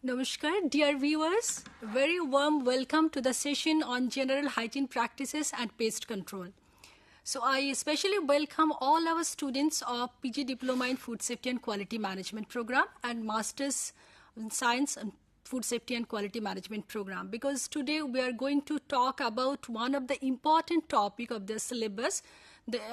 Namaskar, dear viewers. Very warm welcome to the session on general hygiene practices and pest control. So I especially welcome all our students of PG Diploma in Food Safety and Quality Management program and Masters in Science and Food Safety and Quality Management program, because today we are going to talk about one of the important topic of the syllabus,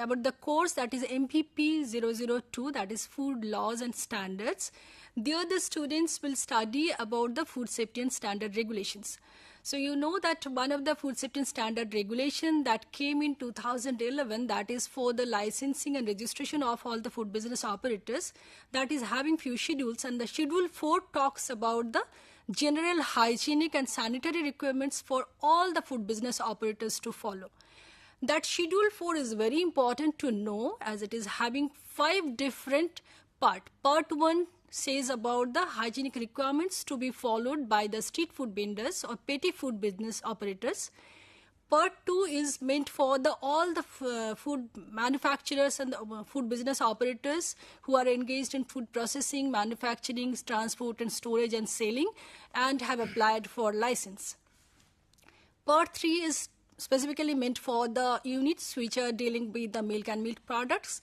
about the course that is MPP 002, that is Food Laws and Standards. There the students will study about the food safety and standard regulations. So you know that one of the food safety and standard regulation that came in 2011, that is for the licensing and registration of all the food business operators, that is having few schedules, and the schedule 4 talks about the general hygienic and sanitary requirements for all the food business operators to follow. That schedule 4 is very important to know, as it is having 5 different parts. Part 1 says about the hygienic requirements to be followed by the street food vendors or petty food business operators. Part 2 is meant for all the food manufacturers and the food business operators who are engaged in food processing, manufacturing, transport and storage and selling and have applied for license. Part 3 is specifically meant for the units which are dealing with the milk and milk products.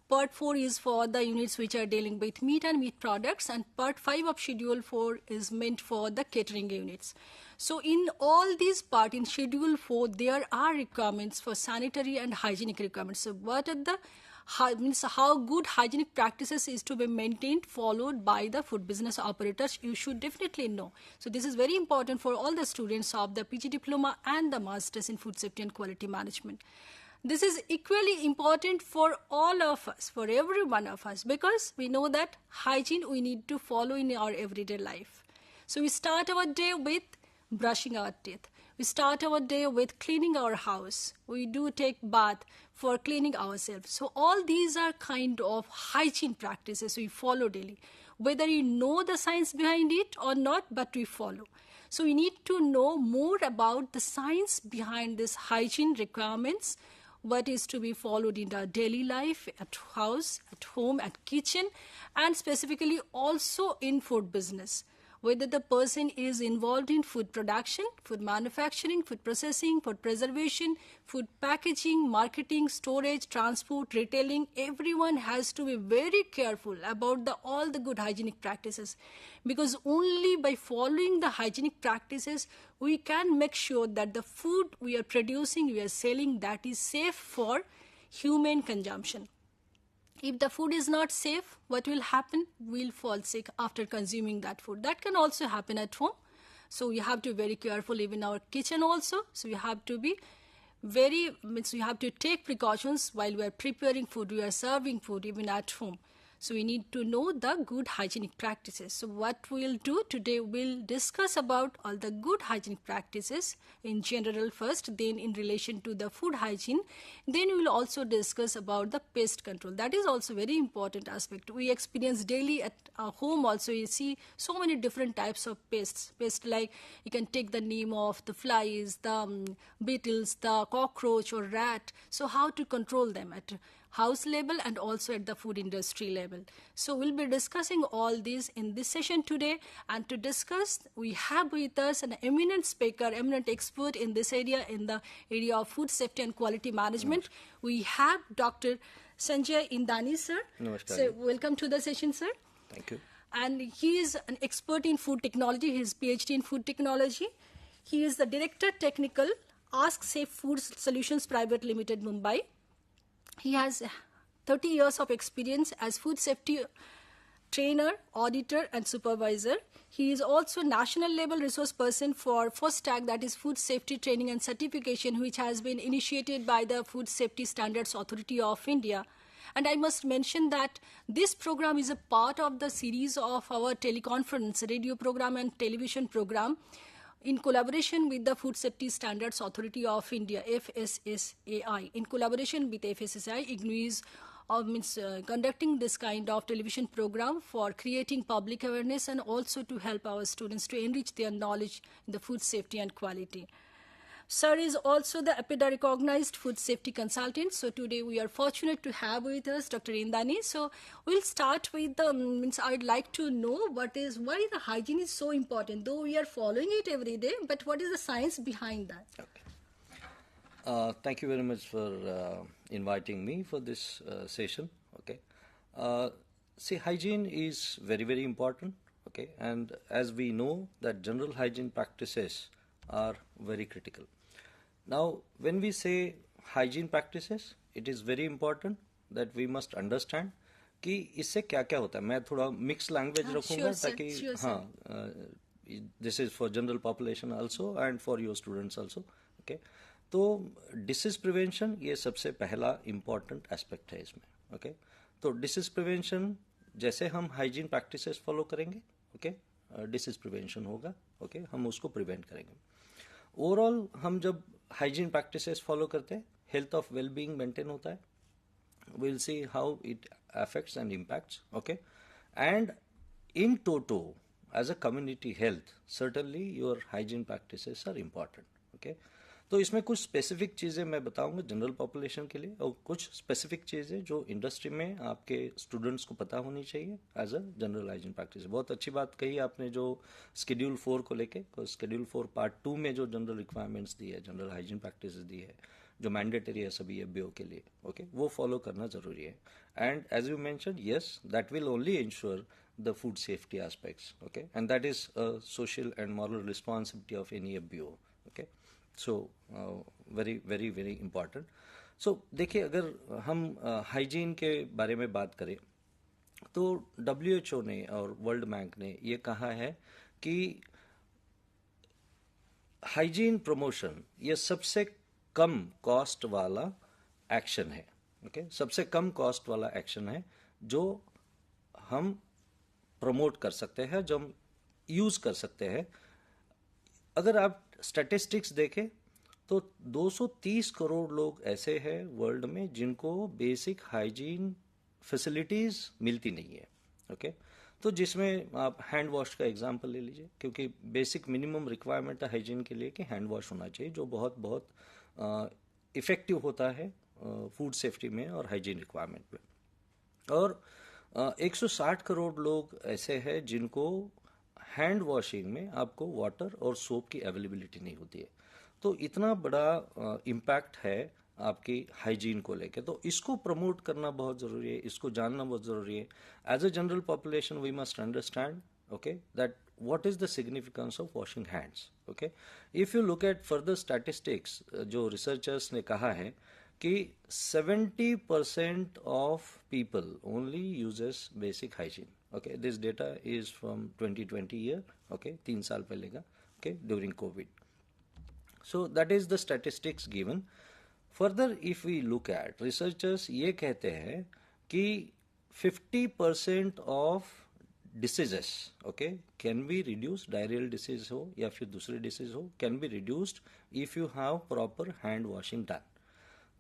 Part 4 is for the units which are dealing with meat and meat products, and Part 5 of Schedule 4 is meant for the catering units. So in all these parts, in Schedule 4, there are requirements for sanitary and hygienic requirements. So what are the how good hygienic practices is to be maintained, followed by the food business operators, you should definitely know. So this is very important for all the students of the PG Diploma and the Masters in Food Safety and Quality Management. This is equally important for all of us, for every one of us, because we know that hygiene we need to follow in our everyday life. So we start our day with brushing our teeth. We start our day with cleaning our house. We do take bath for cleaning ourselves. So all these are kind of hygiene practices we follow daily. Whether you know the science behind it or not, but we follow. So we need to know more about the science behind this hygiene requirements, what is to be followed in our daily life, at house, at home, at kitchen, and specifically also in food business. Whether the person is involved in food production, food manufacturing, food processing, food preservation, food packaging, marketing, storage, transport, retailing, everyone has to be very careful about all the good hygienic practices, because only by following the hygienic practices we can make sure that the food we are producing, we are selling, that is safe for human consumption. If the food is not safe, what will happen? We'll fall sick after consuming that food. That can also happen at home. So we have to be very careful even in our kitchen also. So we have to be we have to take precautions while we are preparing food, we are serving food even at home. So we need to know the good hygienic practices. So what we'll do today, we'll discuss about all the good hygienic practices in general first, then in relation to the food hygiene. Then we'll also discuss about the pest control. That is also very important aspect. We experience daily at our home also. You see so many different types of pests. Pests like you can take the name of the flies, the beetles, the cockroach or rat. So how to control them at house level and also at the food industry level. So we'll be discussing all these in this session today, and to discuss we have with us an eminent speaker, eminent expert in this area, in the area of food safety and quality management. We have Dr. Sanjay Indani, sir. Namaskar. So welcome to the session, sir. Thank you. And he is an expert in food technology. He is PhD in food technology. He is the Director Technical, Ask Safe Food Solutions Private Limited, Mumbai. He has 30 years of experience as food safety trainer, auditor and supervisor. He is also national level resource person for FSSAI, that is Food Safety Training and Certification, which has been initiated by the Food Safety Standards Authority of India. And I must mention that this program is a part of the series of our teleconference, radio program and television program, in collaboration with the Food Safety Standards Authority of India, FSSAI. In collaboration with FSSAI, IGNOU is conducting this kind of television program for creating public awareness and also to help our students to enrich their knowledge in the food safety and quality. Sir is also the APIDA recognized food safety consultant. So today we are fortunate to have with us Dr. Indani. So we'll start with the I'd like to know why the hygiene is so important. Though we are following it every day, but what is the science behind that? Okay. Thank you very much for inviting me for this session. Okay. See, hygiene is very, very important. Okay, and as we know that general hygiene practices are very critical. Now, when we say hygiene practices, it is very important that we must understand कि इससे क्या क्या होता है. मैं थोड़ा mix language रखूंगा ताकि हाँ, this is for general population also and for your students also. Okay, तो डिसीज प्रिवेंशन ये सबसे पहला इम्पॉर्टेंट एस्पेक्ट है इसमें. ओके, तो डिसीज प्रिवेंशन जैसे हम हाइजीन प्रैक्टिसेस फॉलो करेंगे, ओके, डिसीज प्रिवेंशन होगा. ओके, हम उसको प्रिवेंट करेंगे. ओवरऑल हम जब हाइजीन प्रैक्टिसेस फॉलो करते हैं, हेल्थ ऑफ वेलबींग मेंटेन होता है. we'll see how it affects and impacts. Okay, and in toto as a community health, certainly your hygiene practices are important. Okay, तो इसमें कुछ स्पेसिफिक चीज़ें मैं बताऊंगा जनरल पॉपुलेशन के लिए और कुछ स्पेसिफिक चीज़ें जो इंडस्ट्री में आपके स्टूडेंट्स को पता होनी चाहिए as a general hygiene practice. बहुत अच्छी बात कही आपने जो स्केड्यूल 4 को लेके. स्केड्यूल 4 पार्ट 2 में जो जनरल रिक्वायरमेंट्स दी है, जनरल हाइजीन प्रैक्टिस दी है, जो मैंडेटरी है सभी एफबीओ के लिए, ओके, वो फॉलो करना जरूरी है. And as you mentioned, yes, that will only ensure the food safety aspects. Okay, and that is a social and moral responsibility of any FBO. Okay, so very very very important. So देखिए, अगर हम hygiene के बारे में बात करें तो WHO ने और वर्ल्ड बैंक ने ये कहा है कि हाइजीन प्रमोशन ये सबसे कम कॉस्ट वाला एक्शन है. ओके, सबसे कम कॉस्ट वाला एक्शन है जो हम प्रमोट कर सकते हैं, जो हम यूज कर सकते हैं. अगर आप स्टैटिस्टिक्स देखें तो 230 करोड़ लोग ऐसे हैं वर्ल्ड में जिनको बेसिक हाइजीन फैसिलिटीज मिलती नहीं है. ओके, तो जिसमें आप हैंड वॉश का एग्जांपल ले लीजिए, क्योंकि बेसिक मिनिमम रिक्वायरमेंट है हाइजीन के लिए कि हैंड वॉश होना चाहिए, जो बहुत बहुत इफेक्टिव होता है फूड सेफ्टी में और हाइजीन रिक्वायरमेंट में. और 160 करोड़ लोग ऐसे हैं जिनको हैंड वॉशिंग में आपको वाटर और सोप की अवेलेबिलिटी नहीं होती है. तो इतना बड़ा इम्पैक्ट है आपकी हाइजीन को लेके. तो इसको प्रमोट करना बहुत जरूरी है, इसको जानना बहुत जरूरी है. As a general population we must understand, okay, that what is the significance of washing hands. Okay, if you look at further statistics, जो researchers ने कहा है कि 70% of people only uses basic hygiene. Okay, this data is from 2020 year. Okay, 3 साल पहले का. Okay, during COVID. So that is the statistics given. Further, if we look at, researchers ये कहते हैं कि 50% of diseases, okay, can be reduced, diarrheal disease हो या फिर दूसरी disease हो, can be reduced if you have proper hand washing done.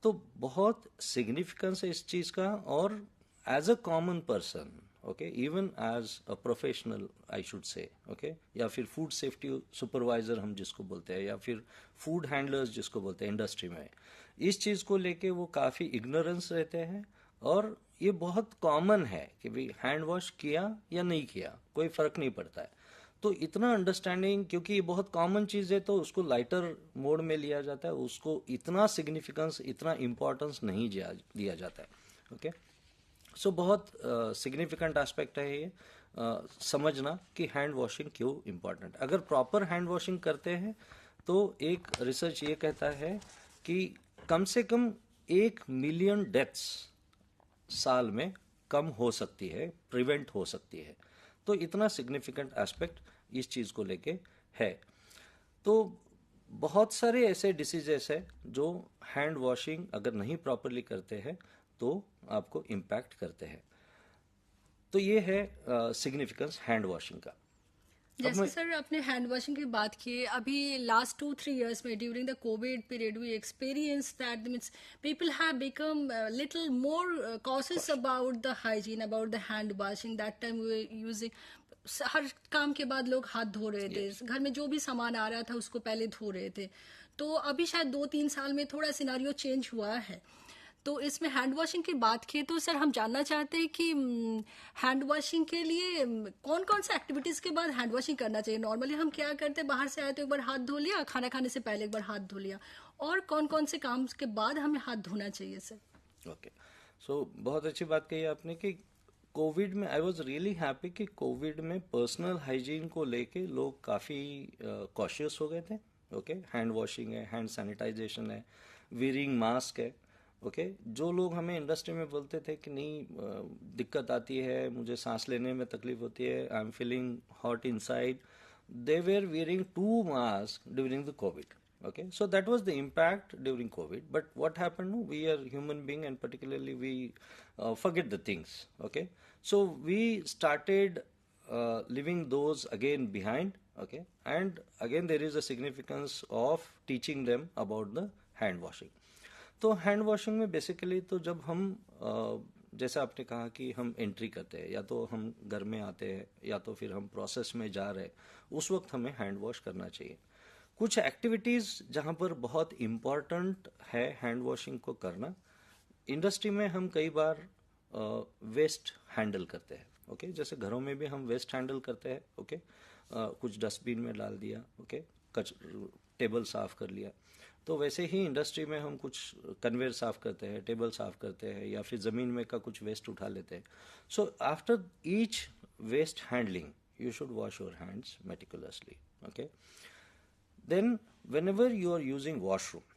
तो बहुत significance है इस चीज का. और as a common person, okay, even as a professional I should say, okay, या फिर food safety supervisor हम जिसको बोलते हैं, या फिर food handlers जिसको बोलते हैं इंडस्ट्री में, इस चीज को लेके वो काफी ignorance रहते हैं. और ये बहुत कॉमन है कि भाई हैंड वॉश किया या नहीं किया कोई फर्क नहीं पड़ता है. तो इतना अंडरस्टैंडिंग, क्योंकि ये बहुत कॉमन चीज है, तो उसको लाइटर मोड में लिया जाता है, उसको इतना सिग्निफिकेंस, इतना इम्पोर्टेंस नहीं दिया जाता है. ओके, सो बहुत सिग्निफिकेंट एस्पेक्ट है ये समझना कि हैंड वॉशिंग क्यों इम्पोर्टेंट. अगर प्रॉपर हैंड वॉशिंग करते हैं तो एक रिसर्च ये कहता है कि कम से कम 1 मिलियन डेथ्स साल में कम हो सकती है, प्रिवेंट हो सकती है. तो इतना सिग्निफिकेंट एस्पेक्ट इस चीज को लेके है. तो बहुत सारे ऐसे डिसीजेस है जो हैंड वॉशिंग अगर नहीं प्रॉपरली करते हैं तो आपको इम्पैक्ट करते हैं. तो ये है सिग्निफिकेंस हैंड वॉशिंग का. जैसे सर आपने हैंड वॉशिंग की बात की, अभी लास्ट 2-3 years में during the Covid period we experience that means people have become little more cautious about the hygiene, about the hand washing. That time we using, हर काम के बाद लोग हाथ धो रहे थे, घर में जो भी सामान आ रहा था उसको पहले धो रहे थे. तो अभी शायद 2-3 साल में थोड़ा सिनारियो चेंज हुआ है। तो इसमें हैंड वॉशिंग की बात की तो सर हम जानना चाहते हैं कि हैंड वॉशिंग के लिए कौन कौन से एक्टिविटीज़ के बाद हैंड वॉशिंग करना चाहिए। नॉर्मली हम क्या करते हैं, बाहर से आए तो एक बार हाथ धो लिया, खाना खाने से पहले एक बार हाथ धो लिया, और कौन कौन से काम के बाद हमें हाथ धोना चाहिए सर? ओके, सो बहुत अच्छी बात कही आपने कि कोविड में आई वॉज रियली हैप्पी कि कोविड में पर्सनल हाइजीन को लेके लोग काफ़ी कॉशियस हो गए थे। ओके, हैंड वॉशिंग है, हैंड सैनिटाइजेशन है, वीयरिंग मास्क है। ओके, जो लोग हमें इंडस्ट्री में बोलते थे कि नहीं दिक्कत आती है, मुझे सांस लेने में तकलीफ होती है, I am feeling hot inside, they were wearing two masks during the COVID. Okay, so that was the impact during COVID. But what happened? No, we are human being, and particularly we forget the things. Okay, so we started leaving those again behind. Okay, and again there is a significance of teaching them about the hand washing. तो hand washing में basically तो जब हम जैसा आपने कहा कि हम एंट्री करते हैं, या तो हम घर में आते हैं या तो फिर हम प्रोसेस में जा रहे हैं, उस वक्त हमें हैंड वॉश करना चाहिए। कुछ एक्टिविटीज़ जहाँ पर बहुत इम्पॉर्टेंट है हैंड वॉशिंग को करना, इंडस्ट्री में हम कई बार वेस्ट हैंडल करते हैं। ओके, जैसे घरों में भी हम वेस्ट हैंडल करते हैं। ओके, कुछ डस्टबिन में डाल दिया, ओके, टेबल साफ कर लिया। तो वैसे ही इंडस्ट्री में हम कुछ कन्वेयर साफ करते हैं, टेबल साफ करते हैं, या फिर ज़मीन में का कुछ वेस्ट उठा लेते हैं। So after each waste handling you should wash your hands meticulously. Okay, then whenever you are using washroom,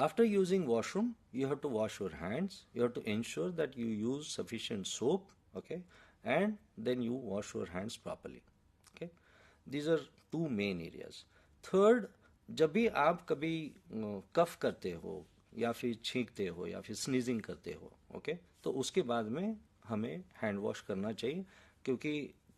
after using washroom you have to wash your hands. You have to ensure that you use sufficient soap. Okay, and then you wash your hands properly. Okay, these are two main areas. Third, जब भी आप कभी कफ करते हो या फिर छींकते हो या फिर स्नीजिंग करते हो, ओके, तो उसके बाद में हमें हैंड वॉश करना चाहिए, क्योंकि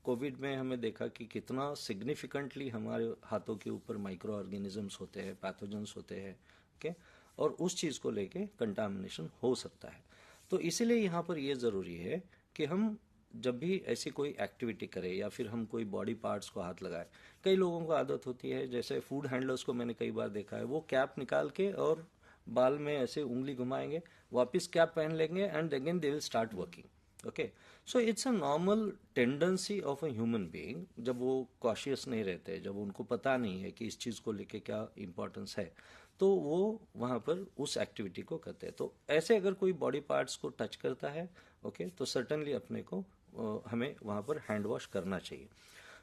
कोविड में हमें देखा कि कितना सिग्निफिकेंटली हमारे हाथों के ऊपर माइक्रो ऑर्गेनिजम्स होते हैं, पैथोजेंस होते हैं। ओके, और उस चीज़ को लेके कंटामिनेशन हो सकता है। तो इसीलिए यहाँ पर ये ज़रूरी है कि हम जब भी ऐसी कोई एक्टिविटी करें या फिर हम कोई बॉडी पार्ट्स को हाथ लगाए, कई लोगों को आदत होती है, जैसे फूड हैंडलर्स को मैंने कई बार देखा है, वो कैप निकाल के और बाल में ऐसे उंगली घुमाएंगे, वापस कैप पहन लेंगे, and again they will start working. Okay, so it's a normal tendency of a human being. जब वो कॉशियस नहीं रहते, जब उनको पता नहीं है कि इस चीज़ को लेके क्या इम्पोर्टेंस है, तो वो वहाँ पर उस एक्टिविटी को करते हैं। तो ऐसे अगर कोई बॉडी पार्ट्स को टच करता है, ओके, तो सर्टनली अपने को हमें वहाँ पर हैंड वॉश करना चाहिए।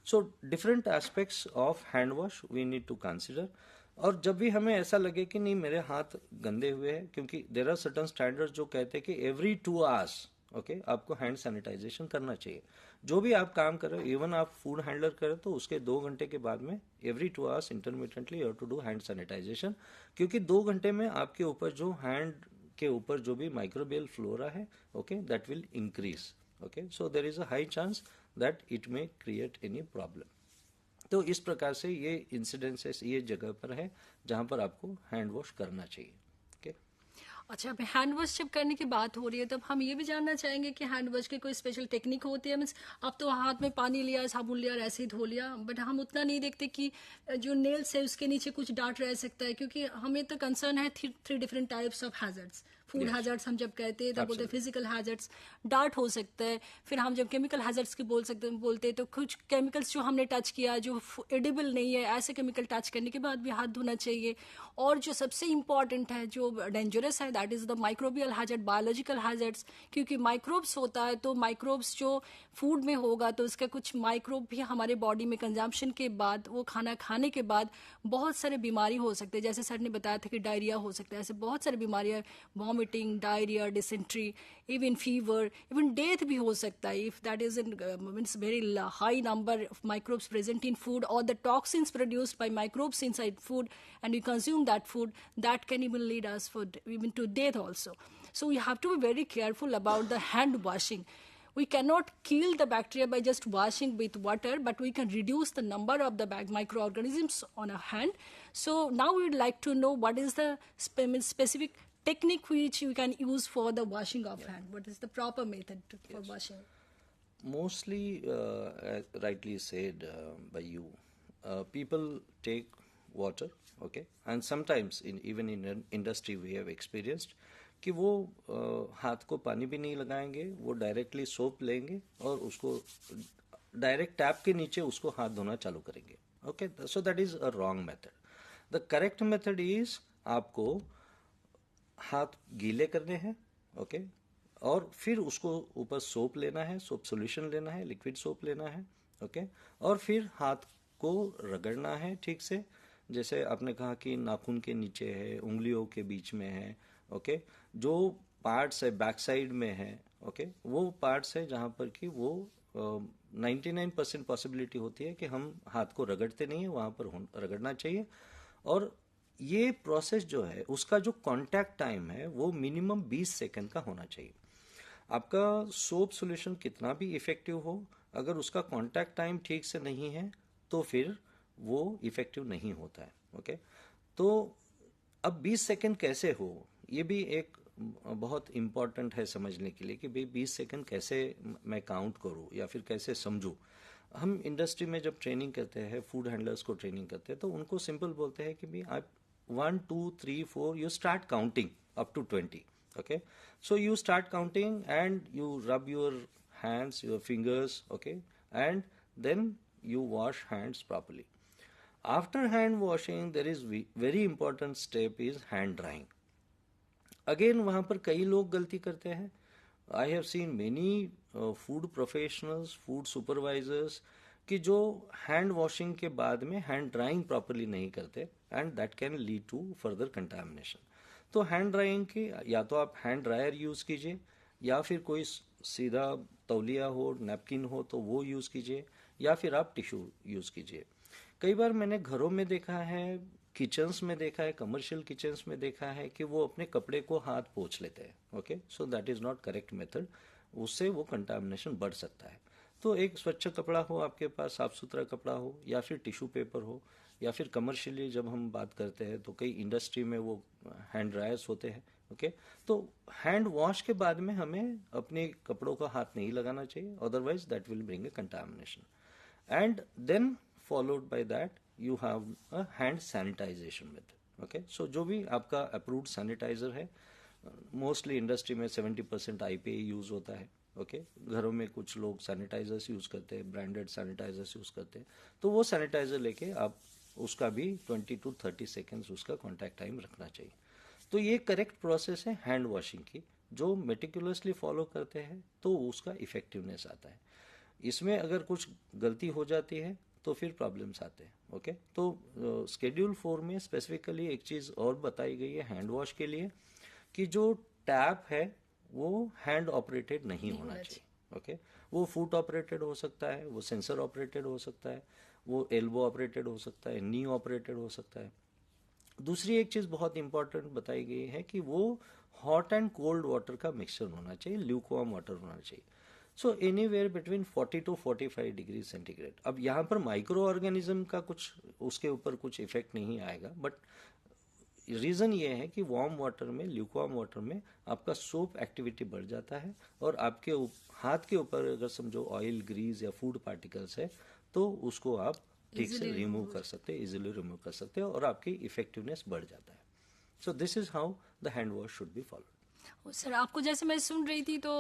So different aspects of hand wash we need to consider. और जब भी हमें ऐसा लगे कि नहीं मेरे हाथ गंदे हुए हैं, क्योंकि देयर आर सर्टन स्टैंडर्ड्स जो कहते हैं कि एवरी 2 आवर्स ओके आपको हैंड सैनिटाइजेशन करना चाहिए। जो भी आप काम कर रहे हो, इवन आप फूड हैंडलर करें, तो उसके 2 घंटे के बाद में every 2 hours intermittently you have to do hand sanitisation, क्योंकि 2 घंटे में आपके ऊपर जो हैंड के ऊपर जो भी माइक्रोबियल फ्लोरा है, okay, that will increase. Okay, so there is a high chance that it may create any problem. तो इस प्रकार से ये इंसिडेंसेस ये जगह पर है जहाँ पर आपको हैंड वॉश करना चाहिए। अच्छा, अब हैंड वॉश जब करने की बात हो रही है, तब हम ये भी जानना चाहेंगे कि हैंड वॉश की कोई स्पेशल टेक्निक होती है। मीन्स आप तो हाथ में पानी लिया, साबुन लिया और ऐसे ही धो लिया, बट हम उतना नहीं देखते कि जो नेल्स है उसके नीचे कुछ डार्ट रह सकता है, क्योंकि हमें तो कंसर्न है 3 different types of hazards. Food hazards हम जब कहते हैं तब बोलते हैं फिजिकल हैजर्ड्स, डार्ट हो सकता है। फिर हम जब केमिकल हैजर्ड्स की बोलते हैं तो कुछ केमिकल्स जो हमने टच किया जो एडिबल नहीं है, ऐसे केमिकल टच करने के बाद भी हाथ धोना चाहिए। और जो सबसे इम्पॉर्टेंट है, जो डेंजरस है, that is the microbial hazard, biological hazards, क्योंकि माइक्रोब्स होता है, तो माइक्रोब्स जो फूड में होगा तो उसका कुछ माइक्रोब भी हमारे बॉडी में कंजम्पशन के बाद, वो खाना खाने के बाद बहुत सारे बीमारी हो सकते हैं। जैसे सर ने बताया था कि डायरिया हो सकता है, ऐसे बहुत सारी बीमारियां, vomiting, diarrhoea, dysentery, even fever, even death भी हो सकता है if that is in means very high number of microbes present in food, or the toxins produced by microbes inside food, and we consume that food, that can even lead us even to death also. So we have to be very careful about the hand washing. We cannot kill the bacteria by just washing with water, but we can reduce the number of the microorganisms on our hand. So now we would like to know what is the specific technique which we can use for the washing of hand. What is the proper method for washing? Mostly, rightly said by you, people take water, okay, and sometimes even in industry we have experienced कि वो हाथ को पानी भी नहीं लगाएंगे, वो directly soap लेंगे और उसको डायरेक्ट टैप के नीचे उसको हाथ धोना चालू करेंगे. Okay, so that is a wrong method. The correct method is आपको हाथ गीले करने हैं, ओके, और फिर उसको ऊपर सोप लेना है, सोप सोल्यूशन लेना है, लिक्विड सोप लेना है, ओके, और फिर हाथ को रगड़ना है ठीक से. जैसे आपने कहा कि नाखून के नीचे है, उंगलियों के बीच में है, ओके, जो पार्ट्स है बैक साइड में है, ओके, वो पार्ट्स है जहां पर कि वो 99% पॉसिबिलिटी होती है कि हम हाथ को रगड़ते नहीं है, वहां पर रगड़ना चाहिए. और ये प्रोसेस जो है उसका जो कांटेक्ट टाइम है वो मिनिमम 20 सेकंड का होना चाहिए. आपका सोप सॉल्यूशन कितना भी इफेक्टिव हो, अगर उसका कांटेक्ट टाइम ठीक से नहीं है तो फिर वो इफेक्टिव नहीं होता है. ओके, तो अब 20 सेकंड कैसे हो, ये भी एक बहुत इम्पॉर्टेंट है समझने के लिए कि भाई 20 सेकंड कैसे मैं काउंट करूं या फिर कैसे समझूं. हम इंडस्ट्री में जब ट्रेनिंग करते हैं, फूड हैंडलर्स को ट्रेनिंग करते हैं, तो उनको सिंपल बोलते हैं कि भाई आप 1 2 3 4 you start counting up to 20. Okay, so you start counting and you rub your hands, your fingers, okay, and then you wash hands properly. After hand washing, there is very important step is hand drying. Again, वहाँ पर कई लोग गलती करते हैं. I have seen many food professionals, food supervisors कि जो hand washing के बाद में हैंड ड्राइंग प्रॉपरली नहीं करते, and that can lead to further contamination. तो हैंड ड्राइंग की या तो आप हैंड ड्रायर यूज कीजिए, या फिर कोई सीधा तौलिया हो, नैपकिन हो तो वो यूज कीजिए, या फिर आप टिश्यू यूज कीजिए. कई बार मैंने घरों में देखा है, किचन्स में देखा है, कमर्शियल किचन्स में देखा है कि वो अपने कपड़े को हाथ पोंछ लेते हैं. Okay, so that is not correct method. उससे वो कंटामिनेशन बढ़ सकता है. तो एक स्वच्छ कपड़ा हो आपके पास, साफ सुथरा कपड़ा हो, या फिर टिश्यू पेपर हो, या फिर कमर्शियली जब हम बात करते हैं तो कई इंडस्ट्री में वो हैंड ड्रायर्स होते हैं. ओके, तो हैंड वॉश के बाद में हमें अपने कपड़ों का हाथ नहीं लगाना चाहिए, otherwise that will bring a contamination. And then followed by that you have a hand sanitisation method. Okay, so जो भी आपका अप्रूव्ड सैनिटाइजर है, मोस्टली इंडस्ट्री में 70% IPA यूज होता है. ओके, घरों में कुछ लोग सैनिटाइजर्स यूज करते हैं, ब्रांडेड सैनिटाइजर्स यूज करते हैं, तो वो सैनिटाइजर लेके आप उसका भी 20 to 30 सेकेंड्स उसका कांटेक्ट टाइम रखना चाहिए. तो ये करेक्ट प्रोसेस है हैंड वॉशिंग की, जो मेटिकुलसली फॉलो करते हैं तो उसका इफेक्टिवनेस आता है. इसमें अगर कुछ गलती हो जाती है तो फिर प्रॉब्लम्स आते हैं. ओके, तो शेड्यूल 4 में स्पेसिफिकली एक चीज और बताई गई है हैंड वॉश के लिए कि जो टैप है वो हैंड ऑपरेटेड नहीं होना चाहिए. ओके, वो फुट ऑपरेटेड हो सकता है, वो सेंसर ऑपरेटेड हो सकता है, वो एल्बो ऑपरेटेड हो सकता है, नी ऑपरेटेड हो सकता है. दूसरी एक चीज बहुत इंपॉर्टेंट बताई गई है कि वो हॉट एंड कोल्ड वाटर का मिक्सचर होना चाहिए, ल्यूकवार्म वाटर होना चाहिए. So anywhere between 40 to 45 degree centigrade. अब यहाँ पर माइक्रो ऑर्गेनिज्म का कुछ उसके ऊपर कुछ इफेक्ट नहीं आएगा, बट रीजन ये है कि वार्म वाटर में, ल्यूकवार्म वाटर में आपका सोप एक्टिविटी बढ़ जाता है, और आपके हाथ के ऊपर अगर समझो ऑयल, ग्रीस या फूड पार्टिकल्स है तो उसको आप ठीक से रिमूव कर सकते हैं, इजीली रिमूव कर सकते हैं, और आपकी इफेक्टिवनेस बढ़ जाता है. So this is how the hand wash should be followed. Sir, आपको जैसे मैं सुन रही थी तो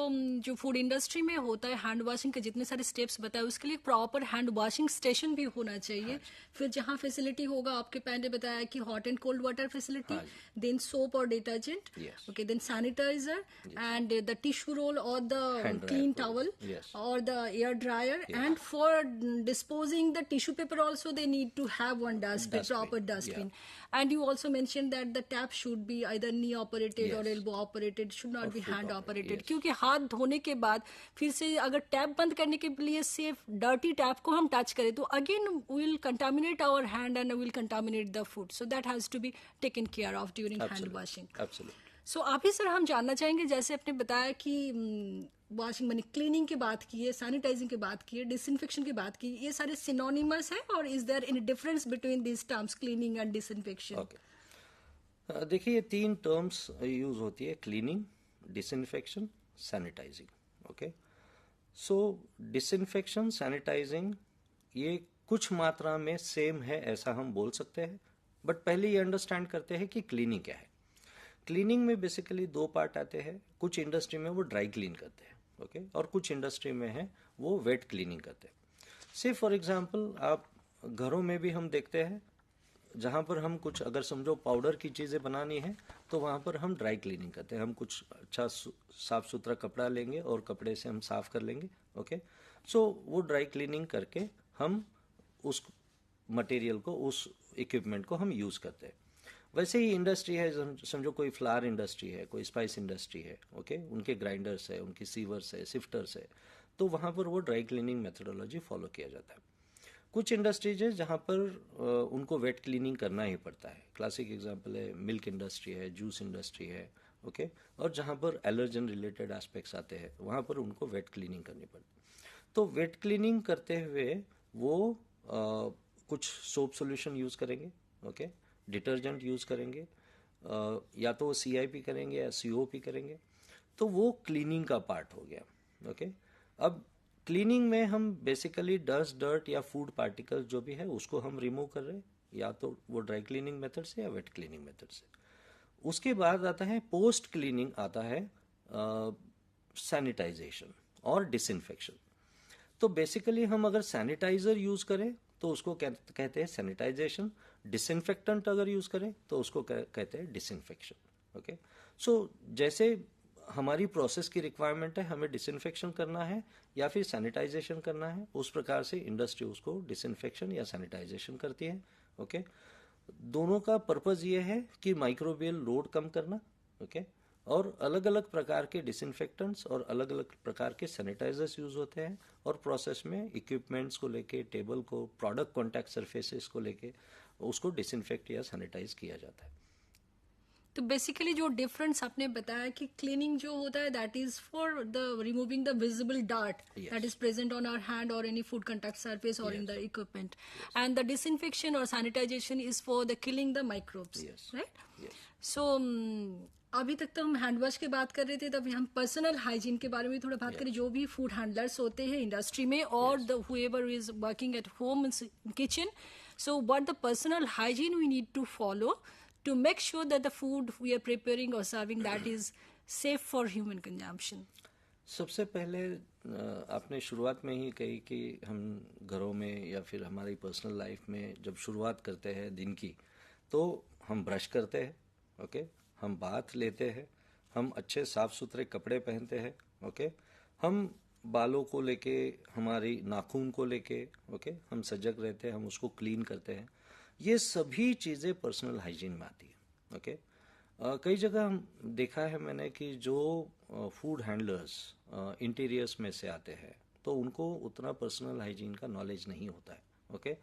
जो फूड इंडस्ट्री में होता है हैंड वॉशिंग के जितने सारे स्टेप्स बताए, उसके लिए प्रॉपर हैंड वॉशिंग स्टेशन भी होना चाहिए. फिर जहाँ फैसिलिटी होगा, आपके पहले बताया कि hot and cold water facility, then soap और detergent, okay, then sanitiser and the tissue roll और द क्लीन टॉवल और the air dryer, and for disposing the tissue paper also they need to have one dustbin, proper dustbin. And you also mentioned that the tap should be either knee operated or elbow operated, should not be hand operated. क्योंकि हाथ धोने के बाद फिर से अगर tap बंद करने के लिए सिर्फ डर्टी टैप को हम टच करें तो again will contaminate our hand and will contaminate the food. So that has to be taken care of during hand washing. So आप ही सर हम जानना चाहेंगे, जैसे आपने बताया कि वॉशिंग मैंने क्लीनिंग की बात की है, सैनिटाइजिंग की बात की है, डिसइंफेक्शन की बात की, ये सारे सिनोनिमस है, और is there any difference between this terms cleaning and disinfection? Okay, देखिए ये 3 टर्म्स यूज होती है, cleaning, disinfection, sanitising. Okay, so disinfection, sanitising ये कुछ मात्रा में सेम है ऐसा हम बोल सकते हैं, बट पहले ये अंडरस्टैंड करते हैं कि क्लीनिंग क्या है. क्लीनिंग में बेसिकली दो पार्ट आते हैं. कुछ इंडस्ट्री में वो ड्राई क्लीन करते हैं, ओके, और कुछ इंडस्ट्री में है वो वेट क्लीनिंग करते हैं. से फॉर एग्जांपल आप घरों में भी हम देखते हैं जहाँ पर हम कुछ अगर समझो पाउडर की चीज़ें बनानी है तो वहाँ पर हम ड्राई क्लीनिंग करते हैं. हम कुछ अच्छा साफ सुथरा कपड़ा लेंगे और कपड़े से हम साफ कर लेंगे, ओके. सो वो ड्राई क्लीनिंग करके हम उस मटेरियल को, उस इक्विपमेंट को हम यूज़ करते हैं. वैसे ही इंडस्ट्री है, समझो कोई फ्लावर इंडस्ट्री है, कोई स्पाइस इंडस्ट्री है, ओके, उनके ग्राइंडर्स है, उनकी सीवर्स है, सिफ्टर्स है, तो वहाँ पर वो ड्राई क्लीनिंग मेथोडोलॉजी फॉलो किया जाता है. कुछ इंडस्ट्रीज है जहाँ पर उनको वेट क्लीनिंग करना ही पड़ता है. क्लासिक एग्जांपल है मिल्क इंडस्ट्री है, जूस इंडस्ट्री है, ओके, और जहाँ पर एलर्जन रिलेटेड एस्पेक्ट्स आते हैं वहाँ पर उनको वेट क्लीनिंग करनी पड़ती है. तो वेट क्लीनिंग करते हुए वो कुछ सोप सॉल्यूशन यूज़ करेंगे, ओके, डिटर्जेंट यूज़ करेंगे, या तो वो CIP करेंगे या COP करेंगे. तो वो क्लीनिंग का पार्ट हो गया, ओके. अब क्लीनिंग में हम बेसिकली डस्ट, डर्ट या फूड पार्टिकल्स जो भी है उसको हम रिमूव कर रहे हैं, या तो वो ड्राई क्लीनिंग मेथड से या वेट क्लीनिंग मेथड से. उसके बाद आता है पोस्ट क्लीनिंग, आता है सैनिटाइजेशन और डिसइंफेक्शन. तो बेसिकली हम अगर सैनिटाइजर यूज करें तो उसको कहते हैं सैनिटाइजेशन. डिसइंफेक्टेंट अगर यूज करें तो उसको कहते हैं डिसइंफेक्शन, ओके. सो जैसे हमारी प्रोसेस की रिक्वायरमेंट है, हमें डिसइंफेक्शन करना है या फिर सैनिटाइजेशन करना है, उस प्रकार से इंडस्ट्री उसको डिसइंफेक्शन या सैनिटाइजेशन करती है, ओके. दोनों का पर्पज ये है कि माइक्रोबियल लोड कम करना, ओके, और अलग अलग प्रकार के डिसइंफेक्टेंट्स और अलग अलग प्रकार के सैनिटाइजर्स यूज होते हैं, और प्रोसेस में इक्विपमेंट्स को लेके, टेबल को, प्रोडक्ट कॉन्टैक्ट सरफेसेस को लेके उसको डिसइंफेक्ट या सैनिटाइज किया जाता है. तो बेसिकली जो डिफरेंस आपने बताया कि क्लीनिंग जो होता है that is for the removing the visible dirt that is present on our hand और एनी फूड कंटैक्ट सरफेस और in the equipment, and the disinfection और sanitisation is for the killing the microbes, right. So अभी तक तो हम hand wash की बात कर रहे थे, तब हम पर्सनल हाइजीन के बारे में थोड़ा बात करें. जो भी फूड हैंडलर्स होते हैं इंडस्ट्री में और the whoever is working at home in kitchen, so what the personal hygiene we need to follow to make sure that the food we are preparing or serving that is safe for human consumption. सबसे पहले आपने शुरुआत में ही कही कि हम घरों में या फिर हमारी पर्सनल लाइफ में जब शुरुआत करते हैं दिन की, तो हम ब्रश करते हैं, ओके, हम बाथ लेते हैं, हम अच्छे साफ सुथरे कपड़े पहनते हैं, ओके, हम बालों को लेके, हमारी नाखून को लेके, ओके, हम सजग रहते हैं, हम उसको क्लीन करते हैं. ये सभी चीज़ें पर्सनल हाइजीन में आती है, ओके. कई जगह हम देखा है मैंने कि जो फूड हैंडलर्स इंटीरियर्स में से आते हैं तो उनको उतना पर्सनल हाइजीन का नॉलेज नहीं होता है, ओके.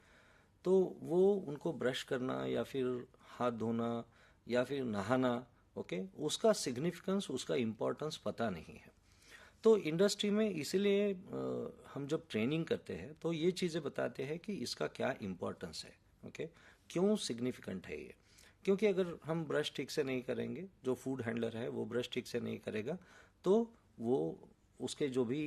तो वो उनको ब्रश करना या फिर हाथ धोना या फिर नहाना, ओके, उसका सिग्निफिकेंस, उसका इम्पोर्टेंस पता नहीं है. तो इंडस्ट्री में इसीलिए हम जब ट्रेनिंग करते हैं तो ये चीज़ें बताते हैं कि इसका क्या इम्पोर्टेंस है, ओके, क्यों सिग्निफिकेंट है ये. क्योंकि अगर हम ब्रश ठीक से नहीं करेंगे, जो फूड हैंडलर है वो ब्रश ठीक से नहीं करेगा, तो वो उसके जो भी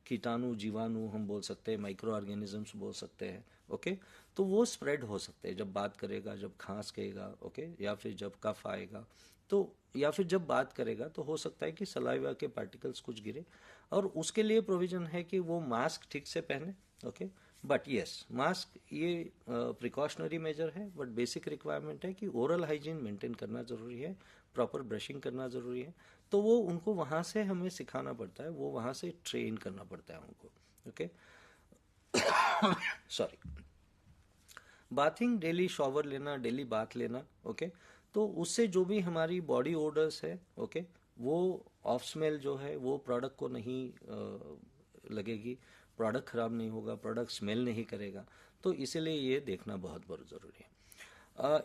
कीटाणु, जीवाणु हम बोल सकते हैं, माइक्रो ऑर्गेनिजम्स बोल सकते हैं, ओके, तो वो स्प्रेड हो सकते हैं जब बात करेगा, जब खांस कहेगा, ओके, या फिर जब कफ आएगा, तो या फिर जब बात करेगा तो हो सकता है कि सलाइवा के पार्टिकल्स कुछ गिरे, और उसके लिए प्रोविजन है कि वो मास्क ठीक से पहने, ओके. बट यस, मास्क ये प्रिकॉशनरी मेजर है, बट बेसिक रिक्वायरमेंट है कि ओरल हाइजीन मेंटेन करना जरूरी है, प्रॉपर ब्रशिंग करना जरूरी है. तो वो उनको वहाँ से हमें सिखाना पड़ता है, वो वहाँ से ट्रेन करना पड़ता है उनको, okay. Sorry. Bathing, daily shower लेना, डेली बाथ लेना, ओके, तो उससे जो भी हमारी बॉडी ओडर्स है, ओके, वो ऑफ स्मेल जो है वो प्रोडक्ट को नहीं लगेगी, प्रोडक्ट खराब नहीं होगा, प्रोडक्ट स्मेल नहीं करेगा. तो इसीलिए ये देखना बहुत बहुत ज़रूरी है.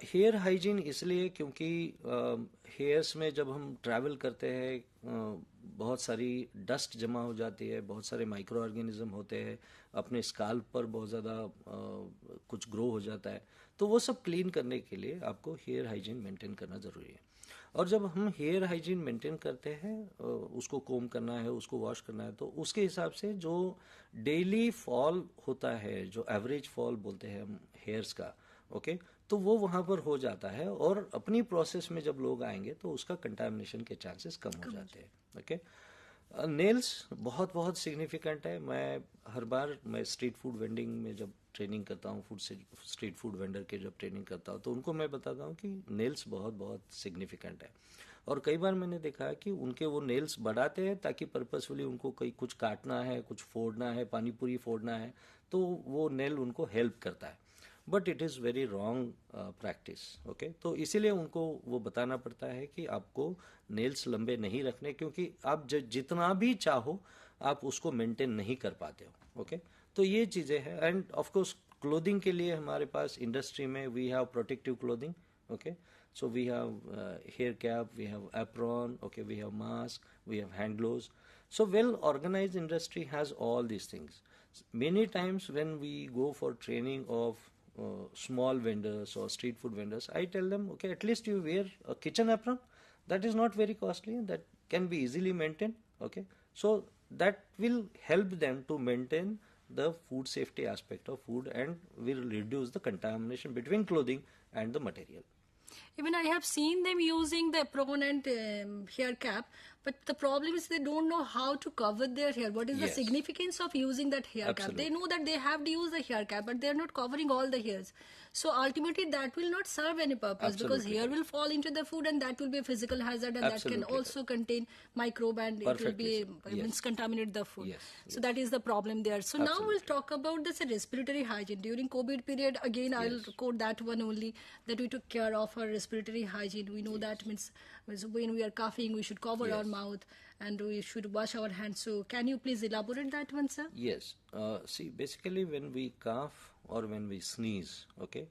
हेयर हाइजीन इसलिए क्योंकि हेयर्स में जब हम ट्रैवल करते हैं बहुत सारी डस्ट जमा हो जाती है, बहुत सारे माइक्रो ऑर्गेनिज्म होते हैं, अपने स्काल्प पर बहुत ज़्यादा कुछ ग्रो हो जाता है, तो वो सब क्लीन करने के लिए आपको हेयर हाइजीन मेंटेन करना ज़रूरी है. और जब हम हेयर हाइजीन मेंटेन करते हैं, उसको कोम करना है, उसको वॉश करना है, तो उसके हिसाब से जो डेली फॉल होता है, जो एवरेज फॉल बोलते हैं हम हेयर्स का, ओके, तो वो वहाँ पर हो जाता है और अपनी प्रोसेस में जब लोग आएंगे तो उसका कंटामिनेशन के चांसेस कम हो जाते हैं. ओके, नेल्स बहुत बहुत सिग्निफिकेंट है. हर बार मैं स्ट्रीट फूड वेंडिंग में जब ट्रेनिंग करता हूँ, स्ट्रीट फूड वेंडर के जब ट्रेनिंग करता हूँ, तो उनको मैं बताता हूँ कि नेल्स बहुत बहुत सिग्निफिकेंट है. और कई बार मैंने देखा है कि उनके वो नेल्स बढ़ाते हैं ताकि पर्पसफुली उनको कहीं कुछ काटना है, कुछ फोड़ना है, पानी पूरी फोड़ना है, तो वो नेल उनको हेल्प करता है. But it is very wrong practice. Okay, तो इसीलिए उनको वो बताना पड़ता है कि आपको नेल्स लंबे नहीं रखने, क्योंकि आप जितना भी चाहो आप उसको मेंटेन नहीं कर पाते हो. ओके, तो ये चीज़ें हैं. एंड ऑफ कोर्स क्लोथिंग के लिए हमारे पास इंडस्ट्री में we have protective clothing. Okay, so we have hair cap, we have apron, okay, we have mask, we have hand gloves. So well organized industry has all these things. Many times when we go for training of small vendors or street food vendors, I tell them, okay, at least you wear a kitchen apron. That is not very costly, that can be easily maintained. Okay, so that will help them to maintain the food safety aspect of food and will reduce the contamination between clothing and the material. Even I have seen them using the apron and hair cap, but the problem is they don't know how to cover their hair. What is the Yes. significance of using that hair Absolutely. cap? They know that they have to use the hair cap, but they are not covering all the hairs. So ultimately that will not serve any purpose, because Absolutely hair correct. will fall into the food and that will be a physical hazard, and that Absolutely can also contain microbe, and it will Perfectly be said. Yes. means contaminate the food. Yes, So that is the problem there. So now we'll Absolutely. talk about this respiratory hygiene. During COVID period, again I'll Yes. quote that one only, that we took care of our respiratory hygiene. We know that means when we are coughing, we should cover our Yes. mouth and we should wash our hands. So can you please elaborate that one, sir? Yes. See, basically when we cough or when we sneeze, okay,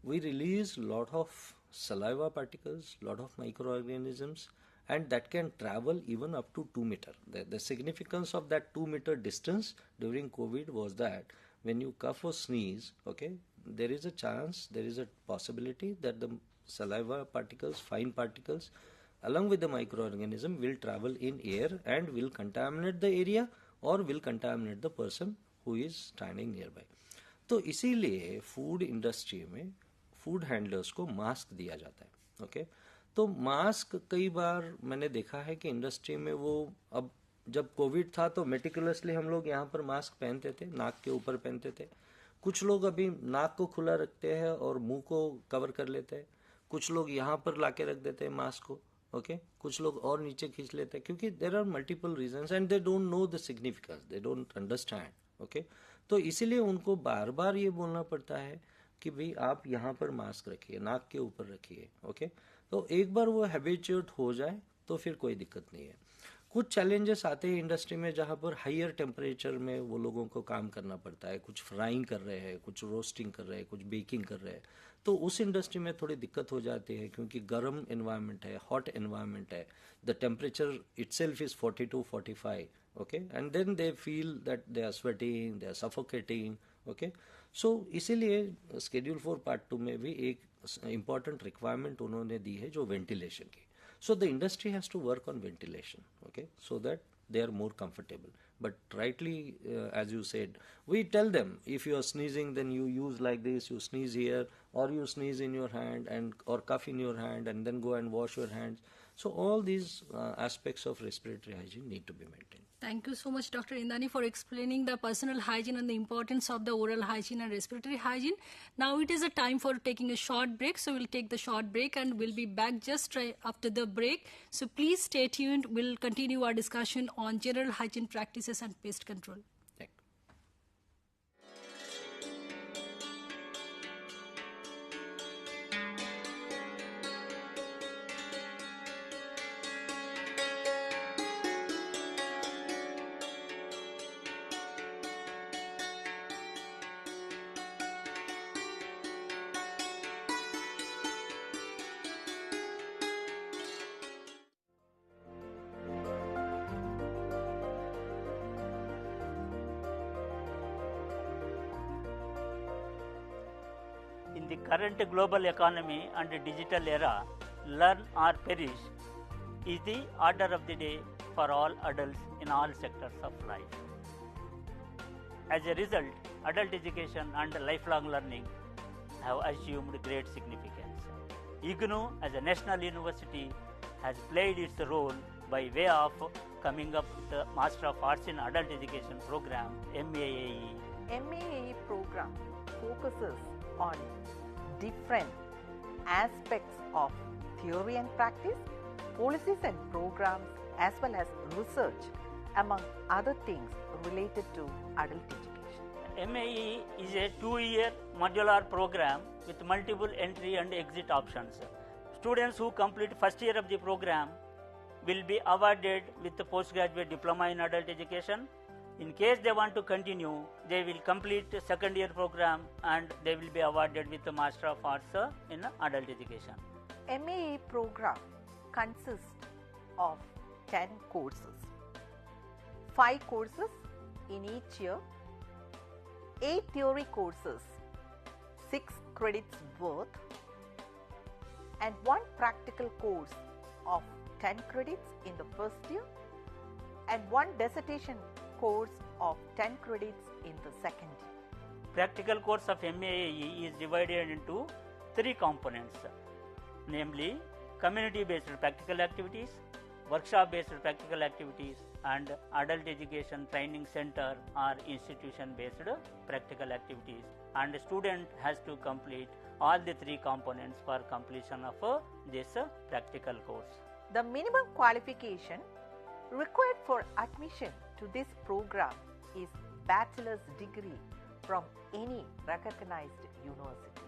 we release lot of saliva particles, lot of microorganisms, and that can travel even up to 2 meter. The significance of that 2 meter distance during COVID was that when you cough or sneeze, okay, there is a chance, there is a possibility that the saliva particles, fine particles, along with the microorganism will travel in air and will contaminate the area or will contaminate the person who is standing nearby. तो इसीलिए food industry में food handlers को mask दिया जाता है. Okay, तो mask कई बार मैंने देखा है कि इंडस्ट्री में वो, अब जब कोविड था तो मेटिकुलसली हम लोग यहाँ पर मास्क पहनते थे, नाक के ऊपर पहनते थे. कुछ लोग अभी नाक को खुला रखते हैं और मुंह को कवर कर लेते हैं. कुछ लोग यहाँ पर लाके रख देते हैं मास्क को. ओके, कुछ लोग और नीचे खींच लेते हैं, क्योंकि there are multiple reasons and they don't know the significance, they don't understand. Okay, तो इसीलिए उनको बार बार ये बोलना पड़ता है कि भाई आप यहाँ पर मास्क रखिए, नाक के ऊपर रखिए. ओके, तो एक बार वो हैबिचुएट हो जाए तो फिर कोई दिक्कत नहीं है. कुछ चैलेंजेस आते हैं इंडस्ट्री में जहाँ पर हायर टेम्परेचर में वो लोगों को काम करना पड़ता है. कुछ फ्राइंग कर रहे हैं, कुछ रोस्टिंग कर रहे हैं, कुछ बेकिंग कर रहे हैं, तो उस इंडस्ट्री में थोड़ी दिक्कत हो जाती है, क्योंकि गर्म एनवायरनमेंट है, हॉट एनवायरनमेंट है. The temperature itself is 42-45. Okay, and then they feel that they are sweating, they are suffocating. Okay, so इसीलिए schedule 4 part 2 में भी एक important requirement उन्होंने दी है जो ventilation की. So the industry has to work on ventilation, okay, so that they are more comfortable. But rightly, as you said, we tell them if you are sneezing, then you use like this, you sneeze here, or you sneeze in your hand and or cough in your hand, and then go and wash your hands. So all these aspects of respiratory hygiene need to be maintained. Thank you so much, Dr. Indani, for explaining the personal hygiene and the importance of the oral hygiene and respiratory hygiene. Now it is a time for taking a short break. So we'll take the short break and we'll be back just right after the break. So please stay tuned. We'll continue our discussion on general hygiene practices and pest control. In the current global economy and digital era, learn or perish is the order of the day for all adults in all sectors of life. As a result, adult education and lifelong learning have assumed great significance. IGNOU as a national university has played its role by way of coming up with the Master of Arts in Adult Education program, MAAE. MAAE program focuses on different aspects of theory and practice, policies and programs, as well as research, among other things related to adult education. MAE is a 2-year modular program with multiple entry and exit options. Students who complete first year of the program will be awarded with the postgraduate diploma in adult education. In case they want to continue, they will complete the second year program and they will be awarded with the Master of Arts in adult education. MAE program consists of 10 courses, 5 courses in each year, 8 theory courses, 6 credits worth, and 1 practical course of 10 credits in the first year and 1 dissertation course of 10 credits in the second year. Practical course of MAAE is divided into 3 components, namely community-based practical activities, workshop-based practical activities, and adult education training center or institution-based practical activities. And the student has to complete all the 3 components for completion of this practical course. The minimum qualification required for admission to this program is bachelor's degree from any recognized university.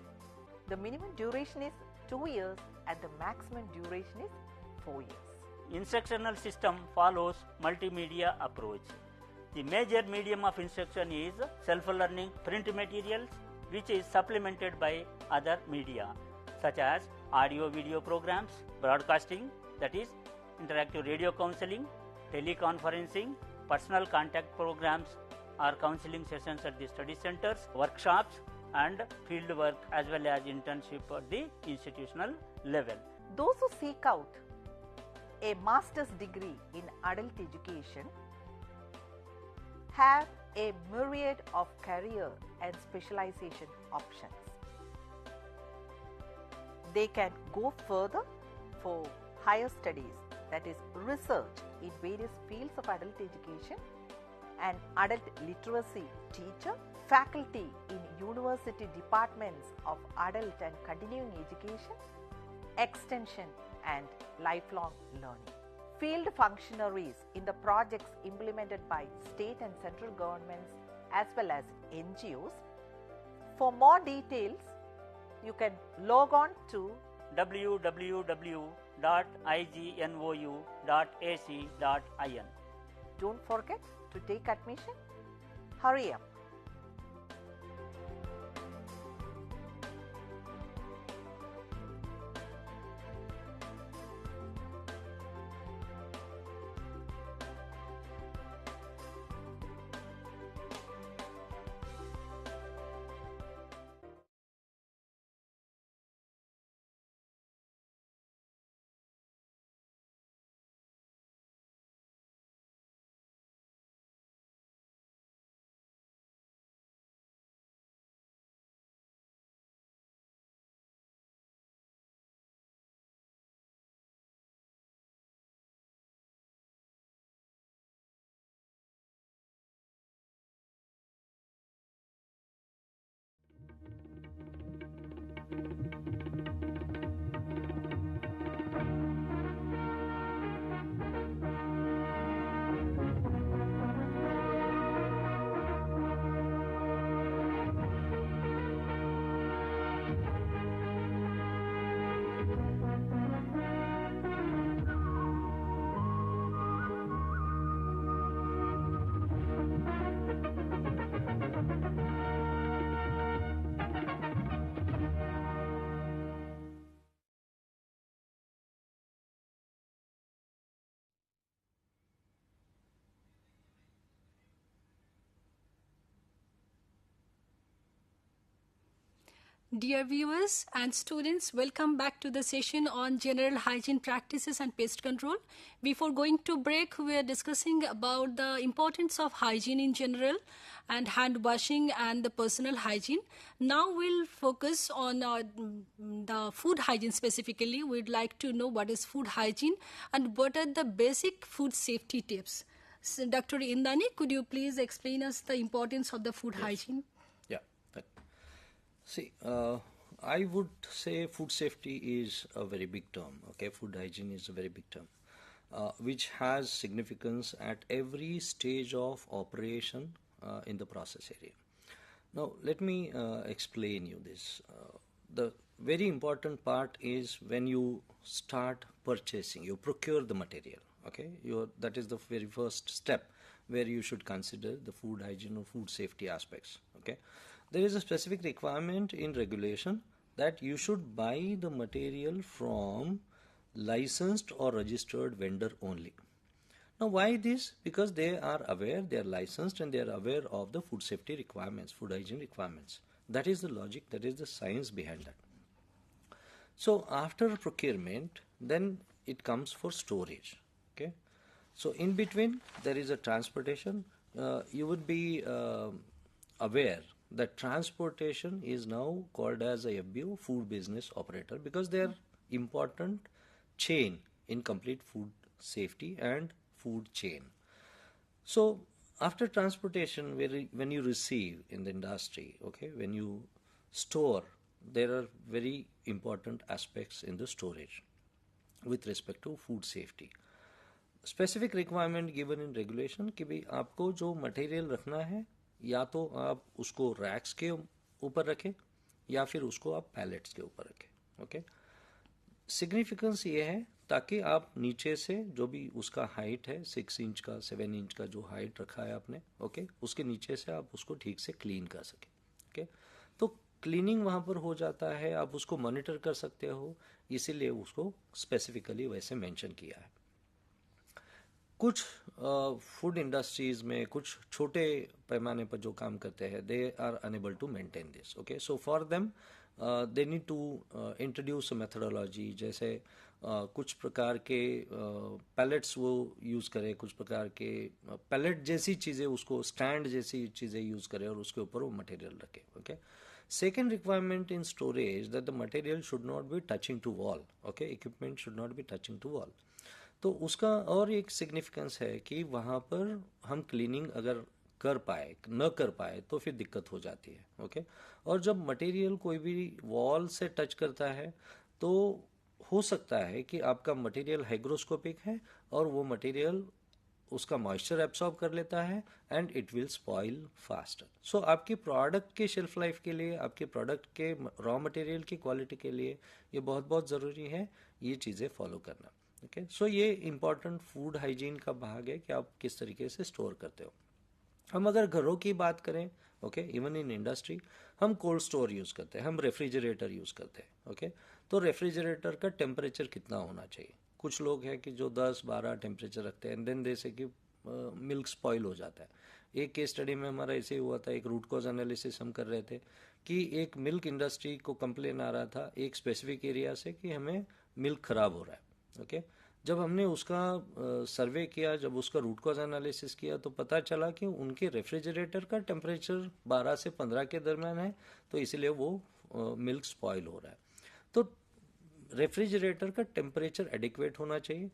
The minimum duration is 2 years and the maximum duration is 4 years. Instructional system follows multimedia approach. The major medium of instruction is self-learning print materials, which is supplemented by other media such as audio-video programs, broadcasting, that is interactive radio counseling, teleconferencing, personal contact programs or counseling sessions at the study centers, workshops and field work, as well as internship at the institutional level. Those who seek out a master's degree in adult education have a myriad of career and specialization options. They can go further for higher studies, that is research in various fields of adult education, and adult literacy teacher, faculty in university departments of adult and continuing education, extension and lifelong learning. Field functionaries in the projects implemented by state and central governments as well as NGOs. For more details, you can log on to www.ignou.ac.in. Don't forget to take admission. Hurry up. Dear viewers and students, welcome back to the session on general hygiene practices and pest control. Before going to break, we are discussing about the importance of hygiene in general and hand washing and the personal hygiene. Now we'll focus on the food hygiene specifically. We'd like to know what is food hygiene and what are the basic food safety tips. So, Dr. Indani, could you please explain us the importance of the food hygiene? Yeah. See, I would say food safety is a very big term. Okay, food hygiene is a very big term, which has significance at every stage of operation in the process area. Now, let me explain you this. The very important part is when you start purchasing, you procure the material. Okay, that is the very first step where you should consider the food hygiene or food safety aspects. Okay, there is a specific requirement in regulation that you should buy the material from licensed or registered vendor only. Now, why this? Because they are aware, they are licensed, and they are aware of the food safety requirements, food hygiene requirements. That is the logic, that is the science behind that. So, after procurement, then it comes for storage. Okay, so in between there is a transportation. You would be aware that transportation is now called as a FBO, food business operator, because they are important chain in complete food safety and food chain. So after transportation, when you receive in the industry, okay, when you store, there are very important aspects in the storage with respect to food safety. Specific requirement given in regulation कि भाई आपको जो material रखना है या तो आप उसको रैक्स के ऊपर रखें या फिर उसको आप पैलेट्स के ऊपर रखें. ओके, सिग्निफिकेंस ये है ताकि आप नीचे से जो भी उसका हाइट है 6 इंच का 7 इंच का जो हाइट रखा है आपने, ओके, उसके नीचे से आप उसको ठीक से क्लीन कर सकें. ओके, तो क्लीनिंग वहाँ पर हो जाता है, आप उसको मॉनिटर कर सकते हो, इसीलिए उसको स्पेसिफिकली वैसे मेंशन किया है. कुछ फूड इंडस्ट्रीज में कुछ छोटे पैमाने पर जो काम करते हैं, they are unable to maintain this. Okay, so for them they need to introduce methodology, जैसे कुछ प्रकार के पैलेट्स वो यूज़ करें, कुछ प्रकार के पैलेट जैसी चीज़ें, उसको स्टैंड जैसी चीज़ें यूज़ करें और उसके ऊपर वो मटेरियल रखें. Okay, second requirement in storage that the material should not be touching to wall. Okay, equipment should not be touching to wall. तो उसका और एक सिग्निफिकेंस है कि वहाँ पर हम क्लीनिंग अगर कर पाए न कर पाए तो फिर दिक्कत हो जाती है. ओके, और जब मटेरियल कोई भी वॉल से टच करता है तो हो सकता है कि आपका मटेरियल हाइग्रोस्कोपिक है और वो मटेरियल उसका मॉइस्चर एब्सॉर्ब कर लेता है and it will spoil faster. So आपकी प्रोडक्ट के शेल्फ लाइफ के लिए, आपके प्रोडक्ट के रॉ मटेरियल की क्वालिटी के लिए ये बहुत बहुत ज़रूरी है ये चीज़ें फॉलो करना. ओके, सो ये इम्पॉर्टेंट फूड हाइजीन का भाग है कि आप किस तरीके से स्टोर करते हो. हम अगर घरों की बात करें, ओके, इवन इन इंडस्ट्री हम कोल्ड स्टोर यूज़ करते हैं, हम रेफ्रिजरेटर यूज़ करते हैं. ओके, तो रेफ्रिजरेटर का टेम्परेचर कितना होना चाहिए? कुछ लोग हैं कि जो 10-12 टेम्परेचर रखते हैं एंड देन जैसे कि मिल्क स्पॉइल हो जाता है. एक केस स्टडी में हमारा ऐसे ही हुआ था, एक रूट कॉज एनालिसिस हम कर रहे थे कि एक मिल्क इंडस्ट्री को कंप्लेन आ रहा था एक स्पेसिफिक एरिया से कि हमें मिल्क खराब हो रहा है. ओके, जब हमने उसका सर्वे किया, जब उसका रूट कॉज एनालिसिस किया तो पता चला कि उनके रेफ्रिजरेटर का टेम्परेचर 12 से 15 के दरम्यान है, तो इसलिए वो मिल्क स्पॉइल हो रहा है. तो रेफ्रिजरेटर का टेम्परेचर एडिक्वेट होना चाहिए.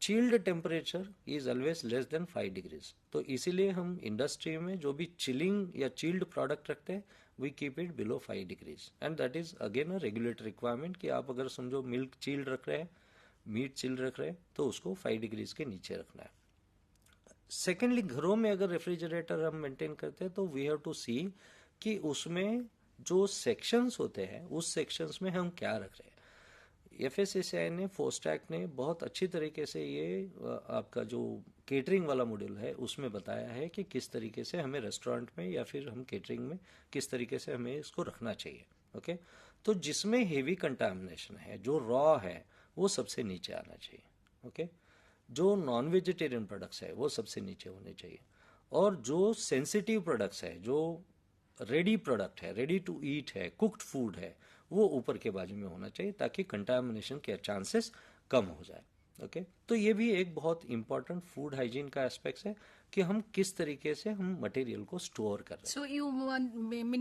Chilled temperature is always less than 5 degrees. तो इसीलिए हम इंडस्ट्री में जो भी चिलिंग या चिल्ड प्रोडक्ट रखते हैं we keep it below 5 degrees and that is again a regulatory requirement कि आप अगर समझो मिल्क चिल्ड रख रहे हैं, मीट चिल्ड रख रहे हैं, तो उसको 5 डिग्रीज के नीचे रखना है. सेकेंडली, घरों में अगर रेफ्रिजरेटर हम मेंटेन करते हैं तो वी हैव टू सी कि उसमें जो सेक्शंस होते हैं उस सेक्शंस में हम क्या रख रहे हैं. FSSAI ने, फोस्टैक ने बहुत अच्छी तरीके से ये आपका जो केटरिंग वाला मॉड्यूल है उसमें बताया है कि किस तरीके से हमें रेस्टोरेंट में या फिर हम केटरिंग में किस तरीके से हमें इसको रखना चाहिए. ओके, तो जिसमें हेवी कंटामिनेशन है, जो रॉ है, वो सबसे नीचे आना चाहिए. ओके, जो नॉन वेजिटेरियन प्रोडक्ट्स है वो सबसे नीचे होने चाहिए, और जो सेंसिटिव प्रोडक्ट्स है, जो रेडी प्रोडक्ट है, रेडी टू ईट है, कुक्ड फूड है, वो ऊपर के बाजू में होना चाहिए ताकि कंटामिनेशन के चांसेस कम हो जाए. ओके, तो ये भी एक बहुत इंपॉर्टेंट फूड हाइजीन का एस्पेक्ट है कि हम किस तरीके से हम मटेरियल को स्टोर कर रहे हैं. So you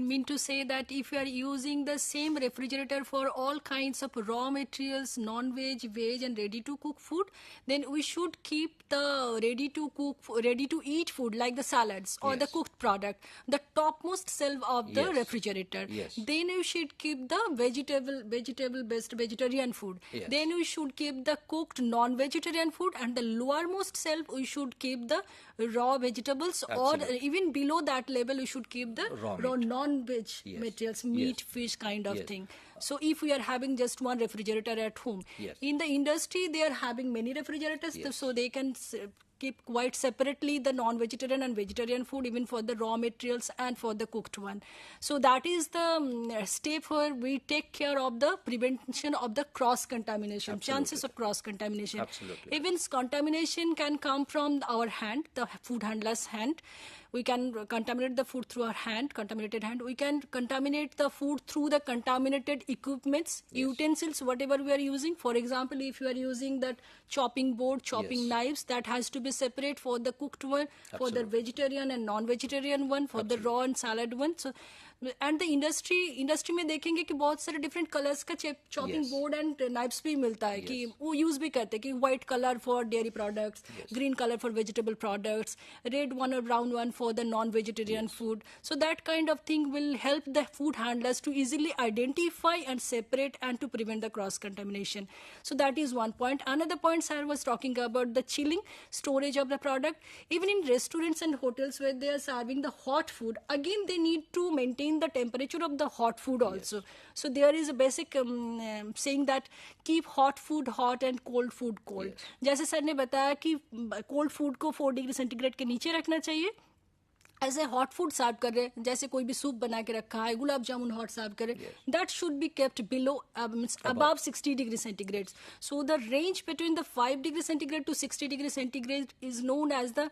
mean to say that if you are using the same refrigerator for all kinds of raw materials, non-veg, veg and ready-to-cook food, then we should keep the ready-to-eat food like the salads or the Yes. cooked product, the topmost shelf of the Yes. refrigerator. Yes. Then you should keep the vegetable-based vegetarian food. Yes. Then we should keep the cooked non-vegetarian food, and the lowermost shelf we should keep the raw vegetables, Absolutely. or even below that level we should keep the Raw raw meat. non-veg Yes. materials, meat, Yes. fish kind of Yes. thing. So if we are having just one refrigerator at home, Yes. in the industry they are having many refrigerators, Yes. so they can keep quite separately the non-vegetarian and vegetarian food, even for the raw materials and for the cooked one. So that is the step where we take care of the prevention of the cross contamination, Absolutely. chances of cross contamination. Absolutely. Even contamination can come from our hand, the food handler's hand. We can contaminate the food through our hand, contaminated hand. We can contaminate the food through the contaminated equipments, utensils, whatever we are using. For example, if you are using that chopping board, chopping Yes. knives, that has to be separate for the cooked one, for the Absolutely. vegetarian and non-vegetarian one, for the raw and salad one. So, and the industry में देखेंगे कि बहुत सारे different colors का chopping Yes. board and knives भी मिलता है कि Yes. वो use भी करते हैं कि white color for dairy products, green color for vegetable products, red one or brown one for the non-vegetarian food. So that kind of thing will help the food handlers to easily identify and separate and to prevent the cross-contamination. So that is one point. Another point Sir was talking about the chilling, storage of the product. Even in restaurants and hotels where they are serving the hot food, again they need to maintain the temperature of the hot food also. So there is a basic saying that keep hot food hot and cold food cold. जैसे sir ने बताया कि cold food को 4 degree centigrade के नीचे रखना चाहिए. ऐसे हॉट फूड सर्व कर रहे हैं, जैसे कोई भी सूप बना के रखा है, गुलाब जामुन हॉट सर्व कर रहे हैं, that should be kept below above 60 degree centigrade. So the range between the 5 degree centigrade to 60 degree centigrade is known as the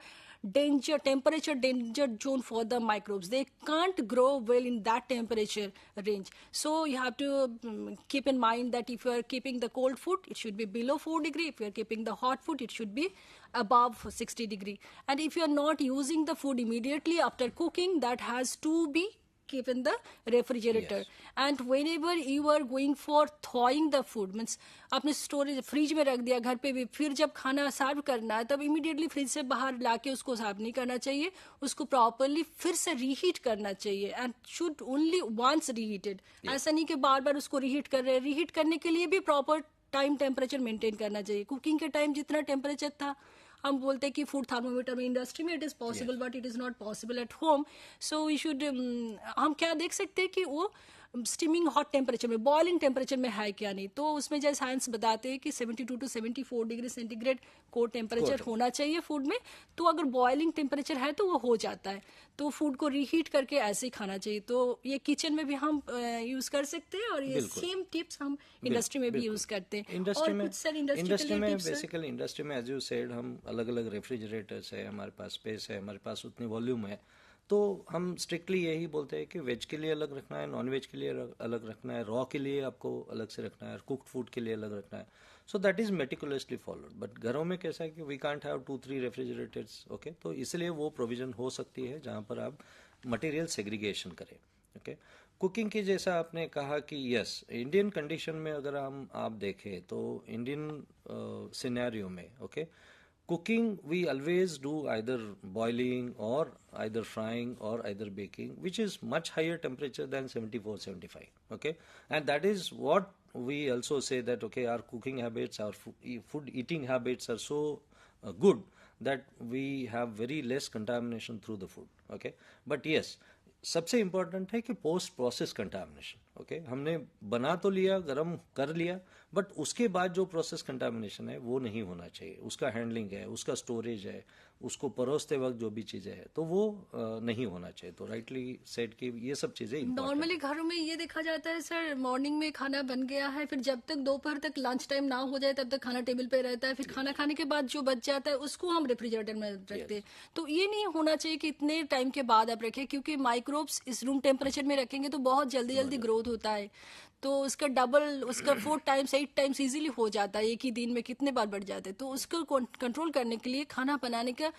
temperature danger zone for the microbes. They can't grow well in that temperature range. So you have to keep in mind that if you are keeping the cold food, it should be below 4 degree. If you are keeping the hot food, it should be above 60 degree. And if you are not using the food immediately after cooking, that has to be keep in the refrigerator. Yes. And whenever you are going for thawing the food, means आपने storage fridge में रख दिया घर पे भी, फिर जब खाना सर्व करना है तब इमीडिएटली फ्रिज से बाहर लाके उसको सर्व नहीं करना चाहिए, उसको प्रॉपरली फिर से रीहीट करना चाहिए and should only once reheated. ऐसा नहीं कि बार बार उसको रीहीट कर रहे हैं. रीहीट करने के लिए भी प्रॉपर टाइम टेम्परेचर मेंटेन करना चाहिए. कुकिंग के टाइम जितना टेम्परेचर था, हम बोलते हैं कि फूड थर्मोमीटर में इंडस्ट्री में it is possible, but it is not possible at home. So we should हम क्या देख सकते हैं कि वो स्टीमिंग हॉट टेम्परेचर में, बॉइलिंग टेम्परेचर में है क्या नहीं. तो उसमें जैसे साइंस बताते हैं कि 72 to 74 degree centigrade core temperature होना चाहिए फूड में. तो अगर बॉइलिंग टेम्परेचर है तो वो हो जाता है, तो फूड को रीहीट करके ऐसे ही खाना चाहिए. तो ये किचन में भी हम यूज कर सकते हैं और ये सेम टिप्स हम इंडस्ट्री में भी यूज करते हैं. इंडस्ट्री में टिप्स बेसिकली इंडस्ट्री में एज यू सेड हम अलग अलग रेफ्रिजरेटर्स है, हमारे पास स्पेस है, हमारे पास उतनी वॉल्यूम है, तो हम स्ट्रिक्टली यही बोलते हैं कि वेज के लिए अलग रखना है, नॉन वेज के लिए अलग रखना है, रॉ के लिए आपको अलग से रखना है, कुक्ड फूड के लिए अलग रखना है. So that is meticulously followed. But घरों में कैसा है कि we can't have 2-3 refrigerators. Okay, तो इसलिए वो प्रोविजन हो सकती है जहाँ पर आप मटेरियल सेग्रीगेशन करें. ओके, कुकिंग की जैसा आपने कहा कि यस, इंडियन कंडीशन में अगर आप देखें तो इंडियन सिनेरियो में okay, cooking we always do either boiling or either frying or either baking, which is much higher temperature than 74-75. Okay, and that is what we also say that okay, our cooking habits, our food eating habits are so good that we have very less contamination through the food. Okay, but yes, सबसे important है कि post process contamination. Okay, हमने बना तो लिया, गर्म कर लिया, बट उसके बाद जो प्रोसेस कंटामिनेशन है वो नहीं होना चाहिए. उसका हैंडलिंग है, उसका स्टोरेज है, उसको परोसते वक्त जो भी चीज़ें हैं तो वो नहीं होना चाहिए। तो राइटली सेड कि ये सब चीज़ें नॉर्मली घरों में ये देखा जाता है सर, मॉर्निंग में खाना बन गया है, फिर जब तक दोपहर तक लंच टाइम ना हो जाए तब तक खाना टेबल पे रहता है, फिर खाना खाने के बाद जो बच जाता है उसको हम रेफ्रिजरेटर में रखते हैं। तो ये नहीं होना चाहिए कि इतने टाइम के बाद आप रखें, क्योंकि माइक्रोब्स इस रूम टेम्परेचर में रखेंगे तो बहुत जल्दी जल्दी ग्रोथ होता है, तो उसका डबल, उसका 4 टाइम्स 8 टाइम्स इजीली हो जाता है, एक ही दिन में कितने बार बढ़ जाते हैं। तो उसको कंट्रोल करने के लिए खाना बनाने का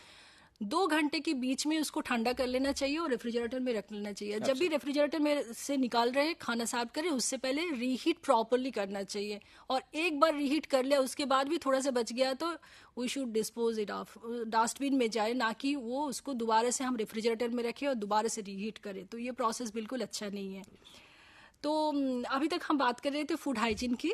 2 घंटे के बीच में उसको ठंडा कर लेना चाहिए और रेफ्रिजरेटर में रख लेना चाहिए। जब भी रेफ्रिजरेटर में से निकाल रहे हैं खाना साफ करें, उससे पहले रीहीट प्रॉपरली करना चाहिए, और एक बार रीहीट कर लिया उसके बाद भी थोड़ा सा बच गया तो we should dispose it off, dustbin में जाए, ना कि वो उसको दोबारा से हम रेफ्रिजरेटर में रखें और दोबारा से रीहीट करें। तो ये प्रोसेस बिल्कुल अच्छा नहीं है। तो अभी तक हम बात कर रहे थे फूड हाइजीन की,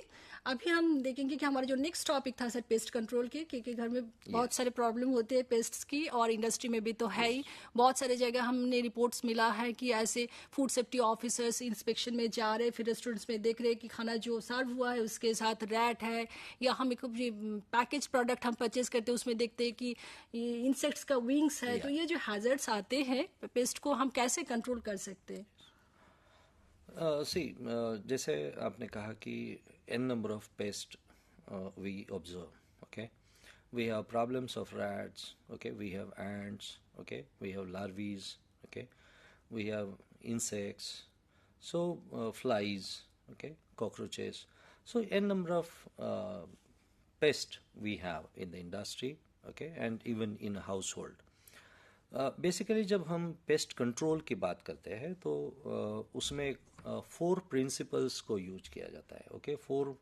अभी हम देखेंगे कि हमारा जो नेक्स्ट टॉपिक था सर पेस्ट कंट्रोल के, क्योंकि घर में बहुत सारे प्रॉब्लम होते हैं पेस्ट्स की, और इंडस्ट्री में भी तो है ही। बहुत सारे जगह हमने रिपोर्ट्स मिला है कि ऐसे फूड सेफ्टी ऑफिसर्स इंस्पेक्शन में जा रहे, फिर रेस्टोरेंट्स में देख रहे कि खाना जो सर्व हुआ है उसके साथ रैट है, या हम एक पैकेज प्रोडक्ट हम परचेज करते हैं उसमें देखते हैं कि इंसेक्ट्स का विंग्स है। तो ये जो हैजर्ड्स आते हैं पेस्ट को हम कैसे कंट्रोल कर सकते हैं? जैसे आपने कहा कि n number of pests we observe, okay, we have problems of rats, okay, we have ants, okay, we have larvae, okay, we have insects, so flies, okay, cockroaches, so n number of pests we have in the industry, okay, and even in a household. Basically जब हम pest control की बात करते हैं तो उसमें 4 principles को use किया जाता है, ओके, 4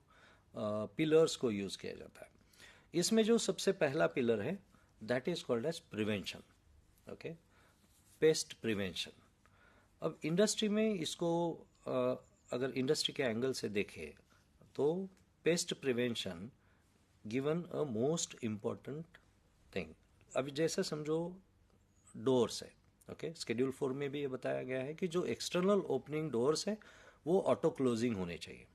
पिलर्स को यूज किया जाता है। इसमें जो सबसे पहला पिलर है that is called as prevention, okay, pest prevention. अब इंडस्ट्री में इसको अगर इंडस्ट्री के एंगल से देखें तो pest prevention given a most important thing. अभी जैसा समझो डोर्स है, ओके, शेड्यूल 4 में भी ये बताया गया है कि जो एक्सटर्नल ओपनिंग डोर्स है वो ऑटो क्लोजिंग होने चाहिए।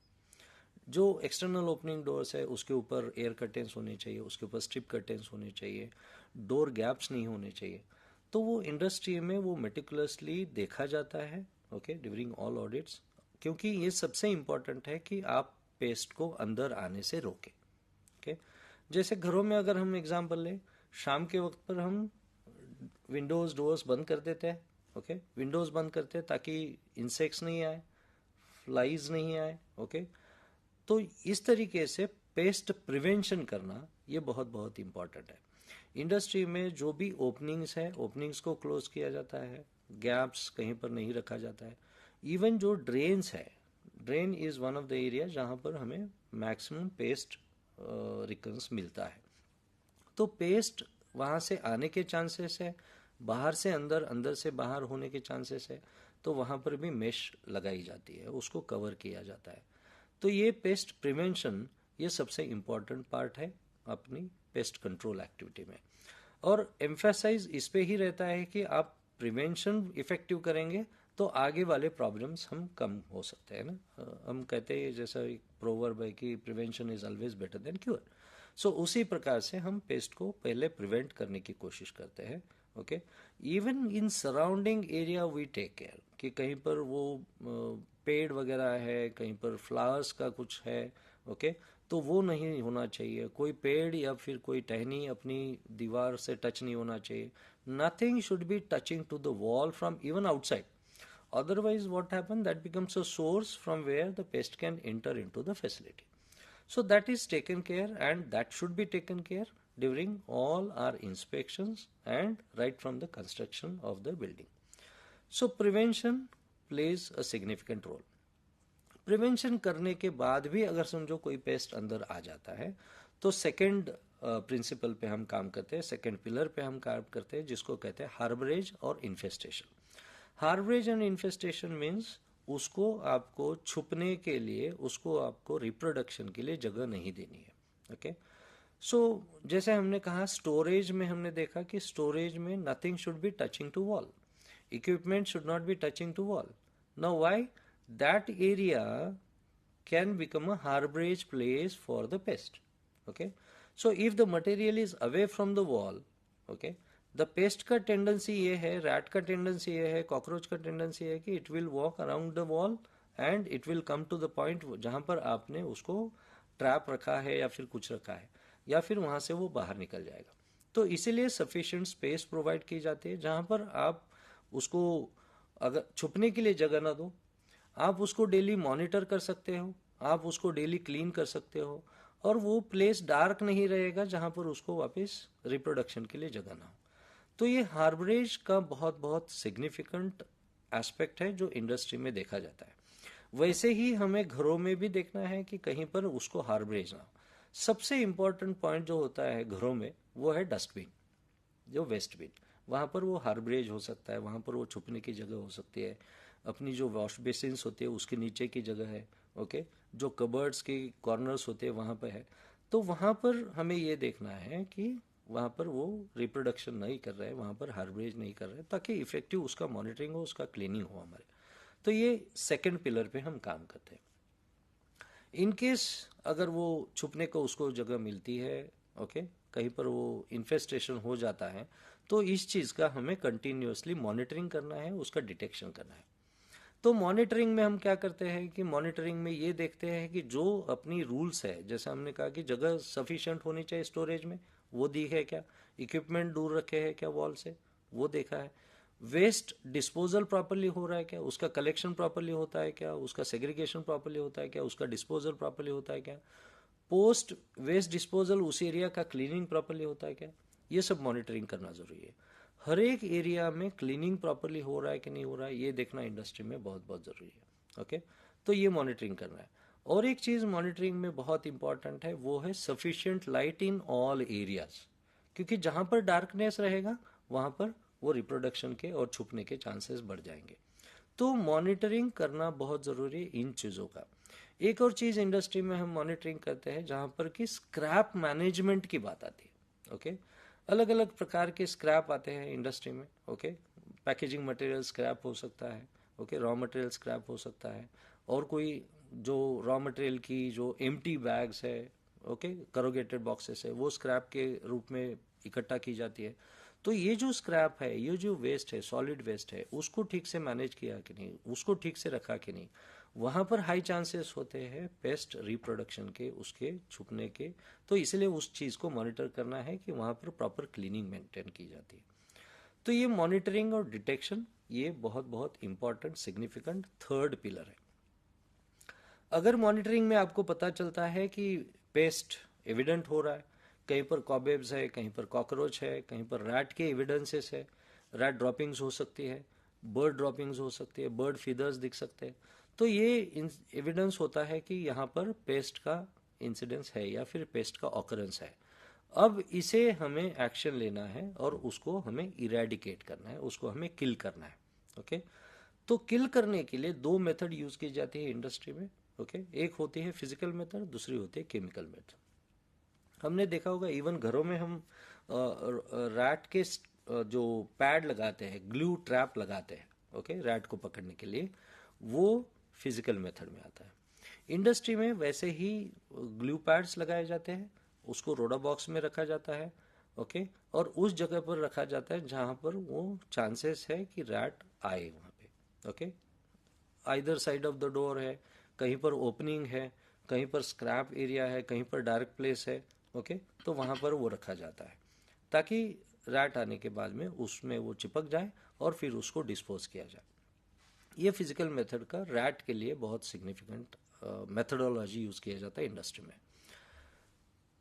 जो एक्सटर्नल ओपनिंग डोर्स है उसके ऊपर एयर कर्टेंस होने चाहिए, उसके ऊपर स्ट्रिप कर्टेंस होने चाहिए, डोर गैप्स नहीं होने चाहिए। तो वो इंडस्ट्री में वो मेटिकुलसली देखा जाता है, ओके, ड्यूरिंग ऑल ऑडिट्स, क्योंकि ये सबसे इम्पॉर्टेंट है कि आप पेस्ट को अंदर आने से रोकें, ओके। जैसे घरों में अगर हम एग्जाम्पल लें, शाम के वक्त पर हम विंडोज डोर्स बंद कर देते हैं, ओके, विंडोज बंद करते हैं ताकि इंसेक्ट्स नहीं आए, फ्लाइज नहीं आए, ओके। तो इस तरीके से पेस्ट प्रिवेंशन करना ये बहुत बहुत इंपॉर्टेंट है। इंडस्ट्री में जो भी ओपनिंग्स है ओपनिंग्स को क्लोज किया जाता है, गैप्स कहीं पर नहीं रखा जाता है। इवन जो ड्रेन्स है, drain is one of the area जहां पर हमें मैक्सिमम पेस्ट रिकरेंस मिलता है। तो पेस्ट वहां से आने के चांसेस है, बाहर से अंदर, अंदर से बाहर होने के चांसेस है, तो वहां पर भी मेश लगाई जाती है, उसको कवर किया जाता है। तो ये पेस्ट प्रिवेंशन ये सबसे इम्पॉर्टेंट पार्ट है अपनी पेस्ट कंट्रोल एक्टिविटी में। और एम्फेसाइज इस पे ही रहता है कि आप प्रिवेंशन इफेक्टिव करेंगे तो आगे वाले प्रॉब्लम्स हम कम हो सकते हैं ना। हम कहते हैं जैसा एक प्रोवर्ब है कि prevention is always better than cure. So उसी प्रकार से हम पेस्ट को पहले प्रिवेंट करने की कोशिश करते हैं, okay. Even in surrounding area we take care कि कहीं पर वो पेड़ वगैरह है, कहीं पर फ्लावर्स का कुछ है, ओके, तो वो नहीं होना चाहिए। कोई पेड़ या फिर कोई टहनी अपनी दीवार से टच नहीं होना चाहिए। Nothing should be touching to the wall from even outside, otherwise what happen, that becomes a source from where the pest can enter into the facility. So that is taken care, and that should be taken care during all our inspections and right from the construction of the building. So prevention plays a significant role. Prevention करने के बाद भी अगर समझो कोई paste अंदर आ जाता है तो सेकेंड प्रिंसिपल पे हम काम करते हैं, सेकेंड पिलर पे हम काम करते हैं, जिसको कहते हैं हार्बरेज और इन्फेस्टेशन। हार्बरेज एंड इन्फेस्टेशन मीन्स उसको आपको छुपने के लिए, उसको आपको रिप्रोडक्शन के लिए जगह नहीं देनी है, ओके। सो जैसे हमने कहा स्टोरेज में हमने देखा कि स्टोरेज में nothing should be touching to wall, equipment should not be touching to wall. Now why? That area can become a harbourage place for the pest, okay. So if the material is away from the wall, okay, the paste का tendency ये है, rat का tendency ये है, cockroach का tendency है कि it will walk around the wall and it will come to the point जहां पर आपने उसको ट्रैप रखा है या फिर कुछ रखा है, या फिर वहां से वो बाहर निकल जाएगा। तो इसीलिए सफिशिएंट स्पेस प्रोवाइड की जाती है जहां पर आप उसको अगर छुपने के लिए जगह ना दो, आप उसको डेली मॉनिटर कर सकते हो, आप उसको डेली क्लीन कर सकते हो, और वो प्लेस डार्क नहीं रहेगा जहां पर उसको वापस रिप्रोडक्शन के लिए जगह ना हो। तो ये हार्बरेज का बहुत बहुत सिग्निफिकेंट एस्पेक्ट है जो इंडस्ट्री में देखा जाता है। वैसे ही हमें घरों में भी देखना है कि कहीं पर उसको हार्बरेज ना हो। सबसे इंपॉर्टेंट पॉइंट जो होता है घरों में वो है डस्टबिन, जो वेस्ट बिन, वहां पर वो हार्बरेज हो सकता है, वहां पर वो छुपने की जगह हो सकती है, अपनी जो वॉश बेसिन्स होती है उसके नीचे की जगह है, ओके, जो कबर्ड्स के कॉर्नर्स होते हैं वहां पर है। तो वहां पर हमें ये देखना है कि वहां पर वो रिप्रोडक्शन नहीं कर रहे हैं, वहां पर हार्बरेज नहीं कर रहे हैं, ताकि इफेक्टिव उसका मॉनिटरिंग हो, उसका क्लीनिंग हो हमारे। तो ये सेकंड पिलर पे हम काम करते हैं। इन केस अगर वो छुपने को उसको जगह मिलती है, ओके, कहीं पर वो इन्फेस्टेशन हो जाता है, तो इस चीज का हमें कंटिन्यूअसली मॉनिटरिंग करना है, उसका डिटेक्शन करना है। तो मॉनिटरिंग में हम क्या करते हैं कि मॉनिटरिंग में ये देखते हैं कि जो अपनी रूल्स है, जैसे हमने कहा कि जगह सफिशिएंट होनी चाहिए स्टोरेज में, वो दी है क्या, इक्विपमेंट दूर रखे हैं क्या वॉल से, वो देखा है, वेस्ट डिस्पोजल प्रॉपर्ली हो रहा है क्या, उसका कलेक्शन प्रॉपर्ली होता है क्या, उसका सेग्रीगेशन प्रॉपर्ली होता है क्या, उसका डिस्पोजल प्रॉपर्ली होता है क्या, पोस्ट वेस्ट डिस्पोजल उस एरिया का क्लीनिंग प्रॉपर्ली होता है क्या, ये सब मॉनिटरिंग करना जरूरी है। हर एक एरिया में क्लीनिंग प्रॉपर्ली हो रहा है कि नहीं हो रहा है, ये देखना इंडस्ट्री में बहुत बहुत जरूरी है, ओके। तो ये मॉनिटरिंग करना है। और एक चीज मॉनिटरिंग में बहुत इंपॉर्टेंट है, वो है sufficient light in all areas, क्योंकि जहां पर डार्कनेस रहेगा वहां पर वो रिप्रोडक्शन के और छुपने के चांसेस बढ़ जाएंगे। तो मॉनिटरिंग करना बहुत जरूरी है इन चीजों का। एक और चीज इंडस्ट्री में हम मॉनिटरिंग करते हैं जहां पर कि स्क्रैप मैनेजमेंट की बात आती है, ओके। अलग अलग प्रकार के स्क्रैप आते हैं इंडस्ट्री में, ओके। पैकेजिंग मटेरियल स्क्रैप हो सकता है, ओके, रॉ मटेरियल स्क्रैप हो सकता है, और कोई जो रॉ मटेरियल की जो एम्प्टी बैग्स है, ओके, करोगेटेड बॉक्सेस है, वो स्क्रैप के रूप में इकट्ठा की जाती है। तो ये जो स्क्रैप है, ये जो वेस्ट है, सॉलिड वेस्ट है, उसको ठीक से मैनेज किया कि नहीं, उसको ठीक से रखा कि नहीं, वहां पर हाई चांसेस होते हैं पेस्ट रिप्रोडक्शन के, उसके छुपने के। तो इसलिए उस चीज को मॉनिटर करना है कि वहां पर प्रॉपर क्लीनिंग मेंटेन की जाती है। तो ये मॉनिटरिंग और डिटेक्शन ये बहुत बहुत इंपॉर्टेंट सिग्निफिकेंट थर्ड पिलर है। अगर मॉनिटरिंग में आपको पता चलता है कि पेस्ट एविडेंट हो रहा है, कहीं पर कॉबेब्स है, कहीं पर कॉकरोच है, कहीं पर रैट के एविडेंसेस है, रैट ड्रॉपिंग्स हो सकती है, बर्ड ड्रॉपिंग्स हो सकती है, बर्ड फीदर्स दिख सकते हैं, तो ये एविडेंस होता है कि यहाँ पर पेस्ट का इंसिडेंस है या फिर पेस्ट का ऑकरेंस है। अब इसे हमें एक्शन लेना है और उसको हमें इरेडिकेट करना है, उसको हमें किल करना है, ओके। तो किल करने के लिए दो मेथड यूज की जाती है इंडस्ट्री में, ओके। एक होती है फिजिकल मेथड, दूसरी होती है केमिकल मेथड। हमने देखा होगा इवन घरों में हम रैट के जो पैड लगाते हैं, ग्लू ट्रैप लगाते हैं, ओके, रैट को पकड़ने के लिए, वो फिजिकल मेथड में आता है। इंडस्ट्री में वैसे ही ग्लू पैड्स लगाए जाते हैं, उसको रोडा बॉक्स में रखा जाता है, ओके, और उस जगह पर रखा जाता है जहां पर वो चांसेस है कि रैट आए वहां पे, okay. Either side of the door है, कहीं पर ओपनिंग है, कहीं पर स्क्रैप एरिया है, कहीं पर डार्क प्लेस है, ओके। तो वहां पर वो रखा जाता है ताकि रैट आने के बाद में उसमें वो चिपक जाए और फिर उसको डिस्पोज किया जाए। ये फिजिकल मेथड का रैट के लिए बहुत सिग्निफिकेंट मेथडोलॉजी यूज किया जाता है इंडस्ट्री में।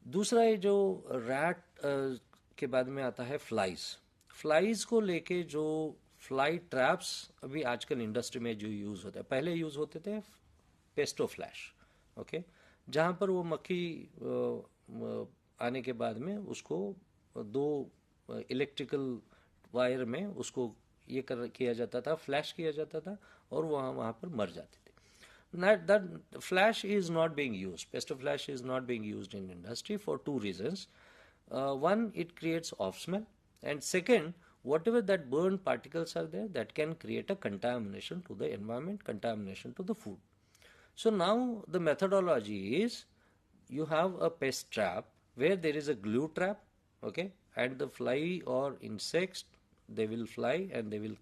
दूसरा ये जो रैट के बाद में आता है फ्लाइज को लेके जो फ्लाई ट्रैप्स अभी आजकल इंडस्ट्री में जो यूज होते हैं, पहले यूज होते थे पेस्टो फ्लैश, ओके, जहां पर वो मक्खी आने के बाद में उसको दो इलेक्ट्रिकल वायर में उसको ये किया जाता था, फ्लैश किया जाता था, और वहां पर मर जाते थे। That flash is not being used. Pesto flash is not being used in industry for two reasons. One, it creates off smell, and second, whatever that burned particles are there, that can create a contamination to the environment, contamination to the food. So now the methodology is you have a pest trap where there is a glue trap, okay, and the fly or insects, they will fly and they will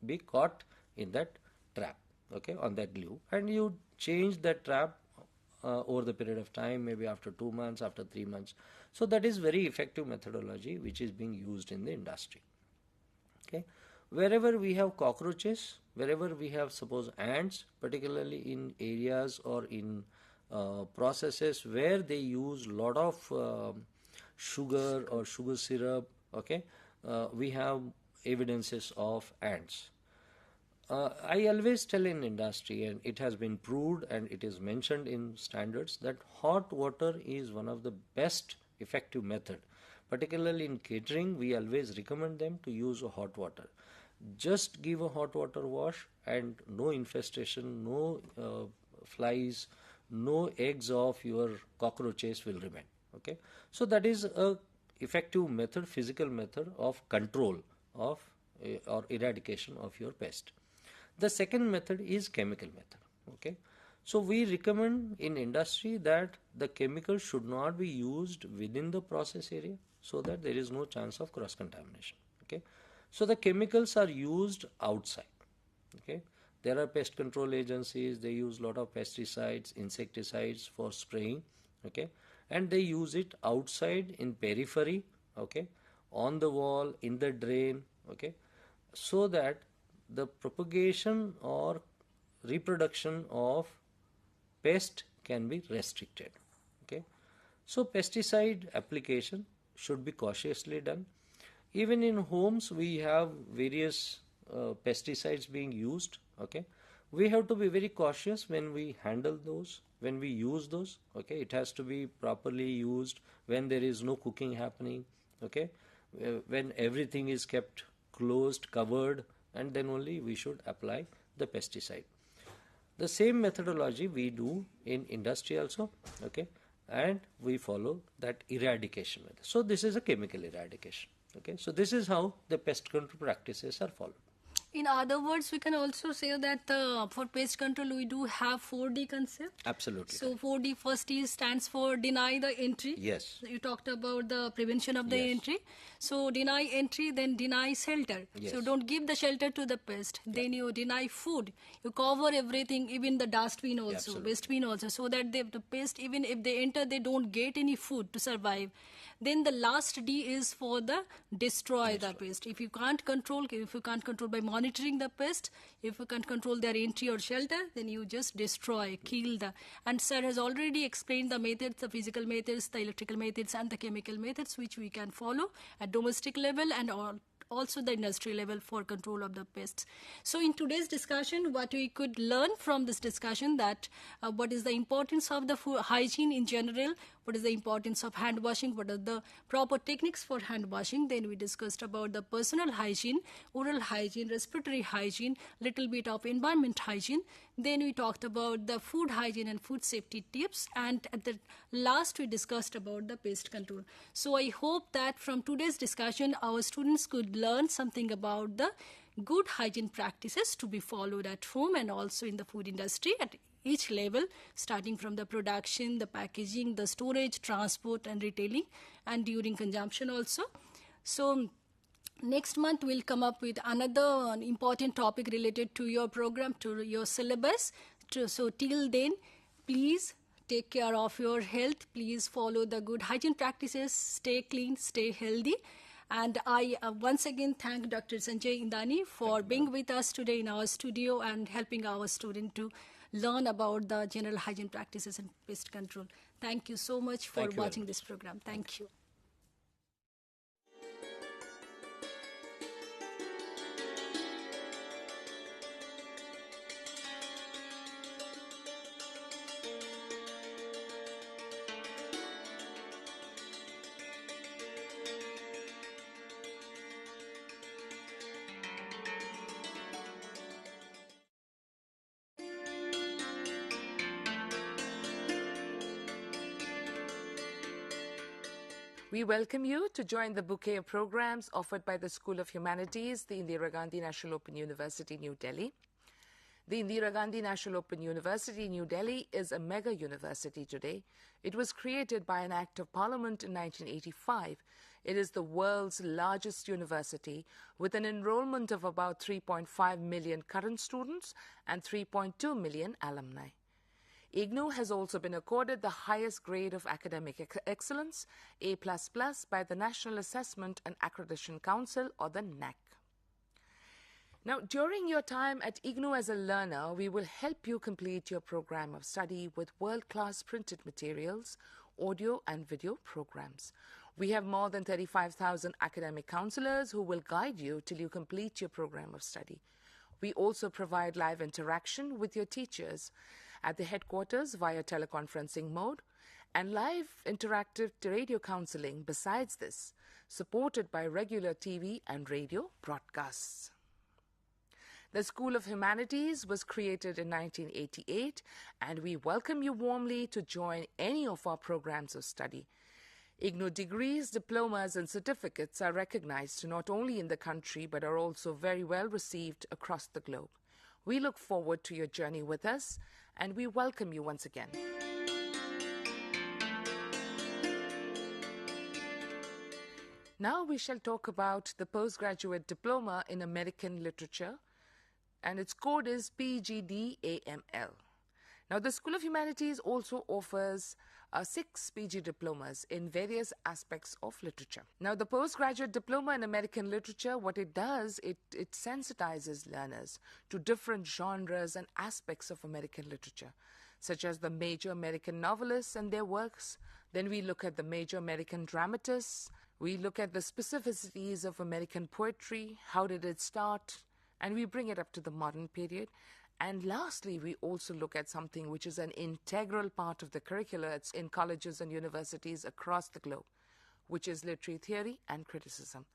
be caught in that trap, okay, on that glue, and you change that trap over the period of time, maybe after 2 months, after 3 months. So that is very effective methodology which is being used in the industry. Okay, wherever we have cockroaches, wherever we have suppose ants, particularly in areas or in processes where they use lot of sugar or sugar syrup, okay, we have evidences of ants. I always tell in industry, and it has been proved and it is mentioned in standards, that hot water is one of the best effective method. Particularly in catering, we always recommend them to use a hot water. Just give a hot water wash and no infestation, no flies, no eggs of your cockroaches will remain. Okay, so that is a effective method, physical method of control of or eradication of your pest. The second method is chemical method. Okay, so we recommend in industry that the chemical should not be used within the process area, so that there is no chance of cross contamination. Okay, so the chemicals are used outside. Okay, there are pest control agencies, they use lot of pesticides, insecticides for spraying. Okay, and they use it outside in periphery, okay, on the wall, in the drain, okay, so that the propagation or reproduction of pest can be restricted. Okay, so pesticide application should be cautiously done. Even in homes we have various pesticides being used. Okay, we have to be very cautious when we handle those, when we use those. Okay, it has to be properly used when there is no cooking happening. Okay, when everything is kept closed, covered, and then only we should apply the pesticide. The same methodology we do in industry also. Okay, and we follow that eradication method. So this is a chemical eradication. Okay, so this is how the pest control practices are followed. In other words, we can also say that for pest control we do have 4D concept. Absolutely. So 4D, first D stands for deny the entry. Yes. You talked about the prevention of the Yes. entry. So deny entry, then deny shelter. Yes. So don't give the shelter to the pest. Then you deny food. You cover everything, even the dustbin also, Absolutely. wastebin also, so that the pest, even if they enter, they don't get any food to survive. Then the last D is for the destroy the pest. If you can't control by monitoring the pest, if you can't control their entry or shelter, then you just destroy, kill the. And sir has already explained the methods, the physical methods, the electrical methods, and the chemical methods which we can follow at domestic level and also the industry level for control of the pests. So in today's discussion, what we could learn from this discussion, that what is the importance of the hygiene in general, what is the importance of hand washing, what are the proper techniques for hand washing. Then we discussed about the personal hygiene, oral hygiene, respiratory hygiene, little bit of environment hygiene. Then we talked about the food hygiene and food safety tips, and at the last we discussed about the pest control. So I hope that from today's discussion our students could learn something about the good hygiene practices to be followed at home and also in the food industry at each level, starting from the production, the packaging, the storage, transport and retailing, and during consumption also. So next month we'll come up with another important topic related to your program, to your syllabus. So till then, please take care of your health. Please follow the good hygiene practices. Stay clean, stay healthy. And I once again thank Dr. Sanjay Indani for being with us today in our studio and helping our student to learn about the general hygiene practices and pest control. Thank you so much for watching this program. Thank you. We welcome you to join the bouquet of programs offered by the School of Humanities, the Indira Gandhi National Open University, New Delhi. The Indira Gandhi National Open University, New Delhi, is a mega university today. It was created by an Act of Parliament in 1985. It is the world's largest university with an enrollment of about 3.5 million current students and 3.2 million alumni. IGNOU has also been accorded the highest grade of academic excellence, A++, by the National Assessment and Accreditation Council, or the NAC. Now, during your time at IGNOU as a learner, we will help you complete your program of study with world-class printed materials, audio and video programs. We have more than 35,000 academic counselors who will guide you till you complete your program of study. We also provide live interaction with your teachers at the headquarters via teleconferencing mode and live interactive radio counseling besides this, supported by regular TV and radio broadcasts. The School of Humanities was created in 1988, and we welcome you warmly to join any of our programs of study. IGNOU degrees, diplomas and certificates are recognized not only in the country but are also very well received across the globe. We look forward to your journey with us, and we welcome you once again. Now we shall talk about the postgraduate diploma in American literature, and its code is PGDAML. Now, the School of Humanities also offers 6 PG diplomas in various aspects of literature. Now, the postgraduate diploma in American literature, what it does, it sensitizes learners to different genres and aspects of American literature, such as the major American novelists and their works. Then we look at the major American dramatists. We look at the specificities of American poetry. How did it start? And we bring it up to the modern period. And lastly, we also look at something which is an integral part of the curricula in colleges and universities across the globe, which is literary theory and criticism.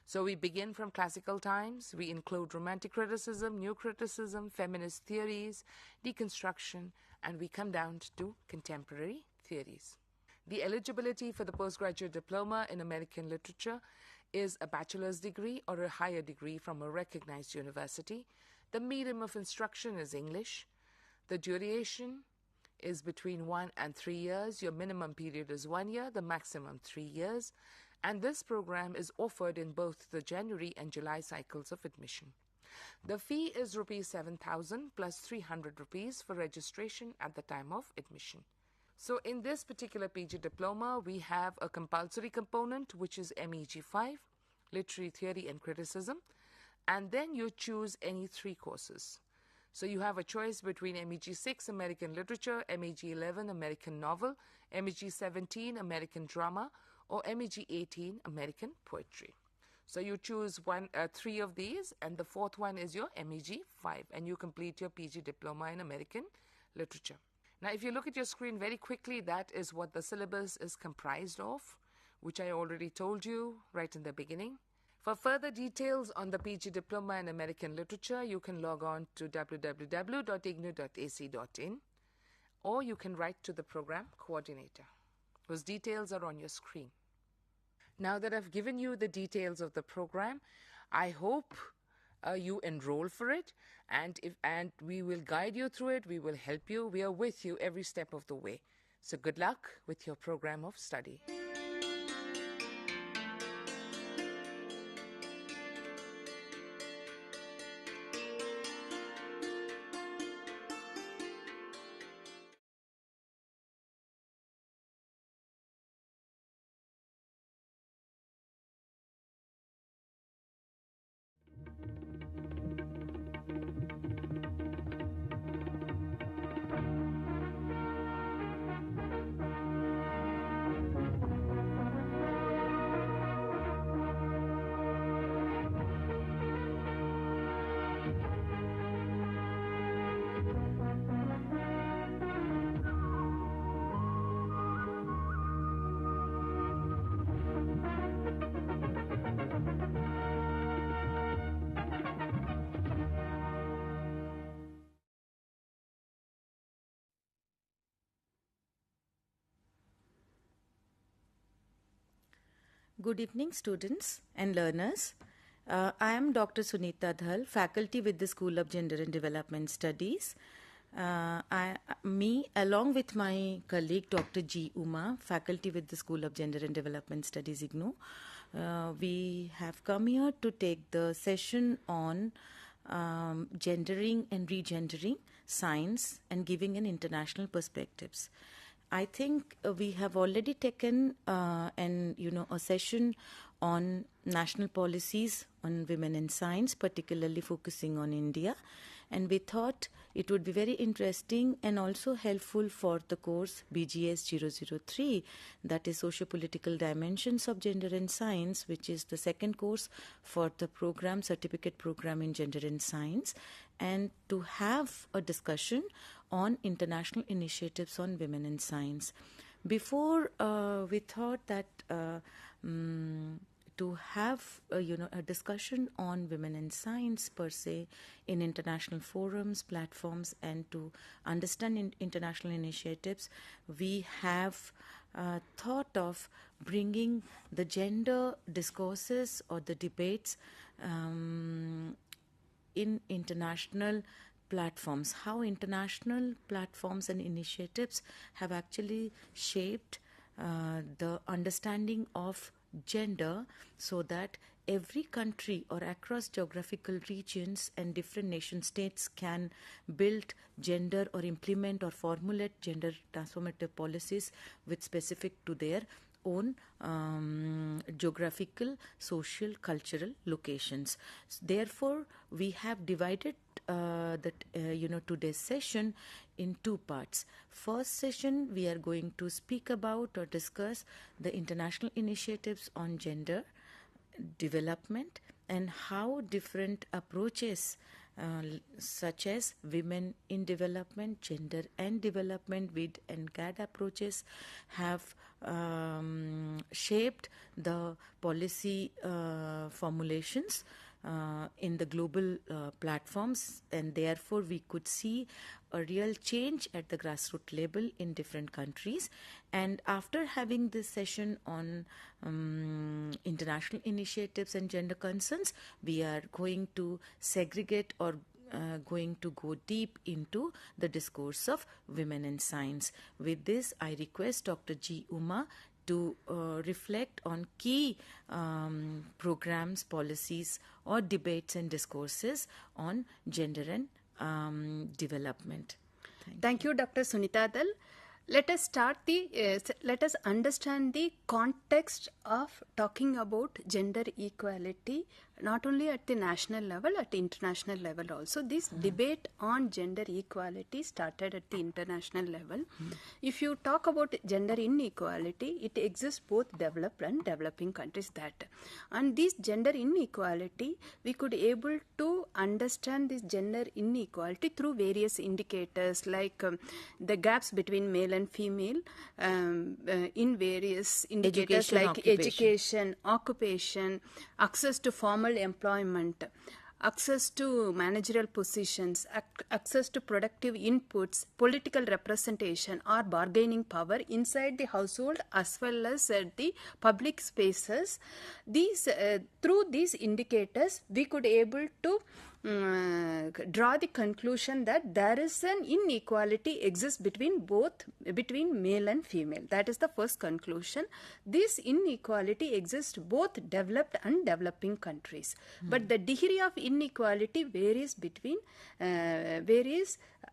So we begin from classical times. We include romantic criticism, new criticism, feminist theories, deconstruction, and we come down to contemporary theories. The eligibility for the postgraduate diploma in American literature is a bachelor's degree or a higher degree from a recognized university. The medium of instruction is English. The duration is between 1 and 3 years. Your minimum period is 1 year, the maximum 3 years. And this program is offered in both the January and July cycles of admission. The fee is Rs 7,000 plus 300 rupees for registration at the time of admission. So in this particular PG diploma, we have a compulsory component, which is MEG 5, Literary Theory and Criticism, and then you choose any 3 courses. So you have a choice between MEG 6, American Literature, MEG 11, American Novel, MEG 17, American Drama, or MEG 18, American Poetry. So you choose 3 of these, and the 4th one is your MEG 5, and you complete your PG diploma in American Literature. Now, if you look at your screen very quickly, that is what the syllabus is comprised of, which I already told you right in the beginning. For further details on the PG Diploma in American Literature, you can log on to www.ignou.ac.in, or you can write to the program coordinator. Those details are on your screen. Now that I've given you the details of the program, I hope you enroll for it, and we will guide you through it. We will help you. We are with you every step of the way. So good luck with your program of study. Good evening, students and learners. I am Dr. Sunita Dhal, faculty with the School of Gender and Development Studies. Me, along with my colleague Dr. G. Uma, faculty with the School of Gender and Development Studies IGNOU, we have come here to take the session on gendering and regendering science and giving an international perspectives. I think we have already taken a session on national policies on women in science, particularly focusing on India. And we thought it would be very interesting and also helpful for the course BGS 003, that is Socio-Political Dimensions of Gender and Science, which is the second course for the program, certificate program in Gender and Science, and to have a discussion on international initiatives on women in science. Before, we thought that to have a discussion on women in science per se in international forums, platforms, and to understand international initiatives, we have thought of bringing the gender discourses or the debates in international platforms, how international platforms and initiatives have actually shaped the understanding of gender, so that every country or across geographical regions and different nation states can build gender or implement or formulate gender transformative policies with specific to their own geographical, social, cultural locations. Therefore, we have divided today's session in two parts. First session, we are going to speak about or discuss the international initiatives on gender development and how different approaches such as women in development, gender and development, WID and GAD approaches have shaped the policy formulations in the global platforms, and therefore we could see a real change at the grassroots level in different countries. And after having this session on international initiatives and gender concerns, we are going to segregate or going to go deep into the discourse of women in science. With this, I request Dr. G. Uma to reflect on key programs, policies, or debates and discourses on gender and development. Thank you, Dr. Sunita Dhal. Let us understand the context of talking about gender equality, not only at the national level, at the international level also. This debate on gender equality started at the international level. If you talk about gender inequality, it exists both developed and developing countries and this gender inequality, we could able to understand this gender inequality through various indicators like the gaps between male and female in various indicators like education, occupation, access to formal employment, access to managerial positions, access to productive inputs, political representation or bargaining power inside the household as well as the public spaces. These through these indicators we could able to draw the conclusion that there is an inequality exists between male and female. That is the first conclusion. This inequality exists both developed and developing countries. But the degree of inequality varies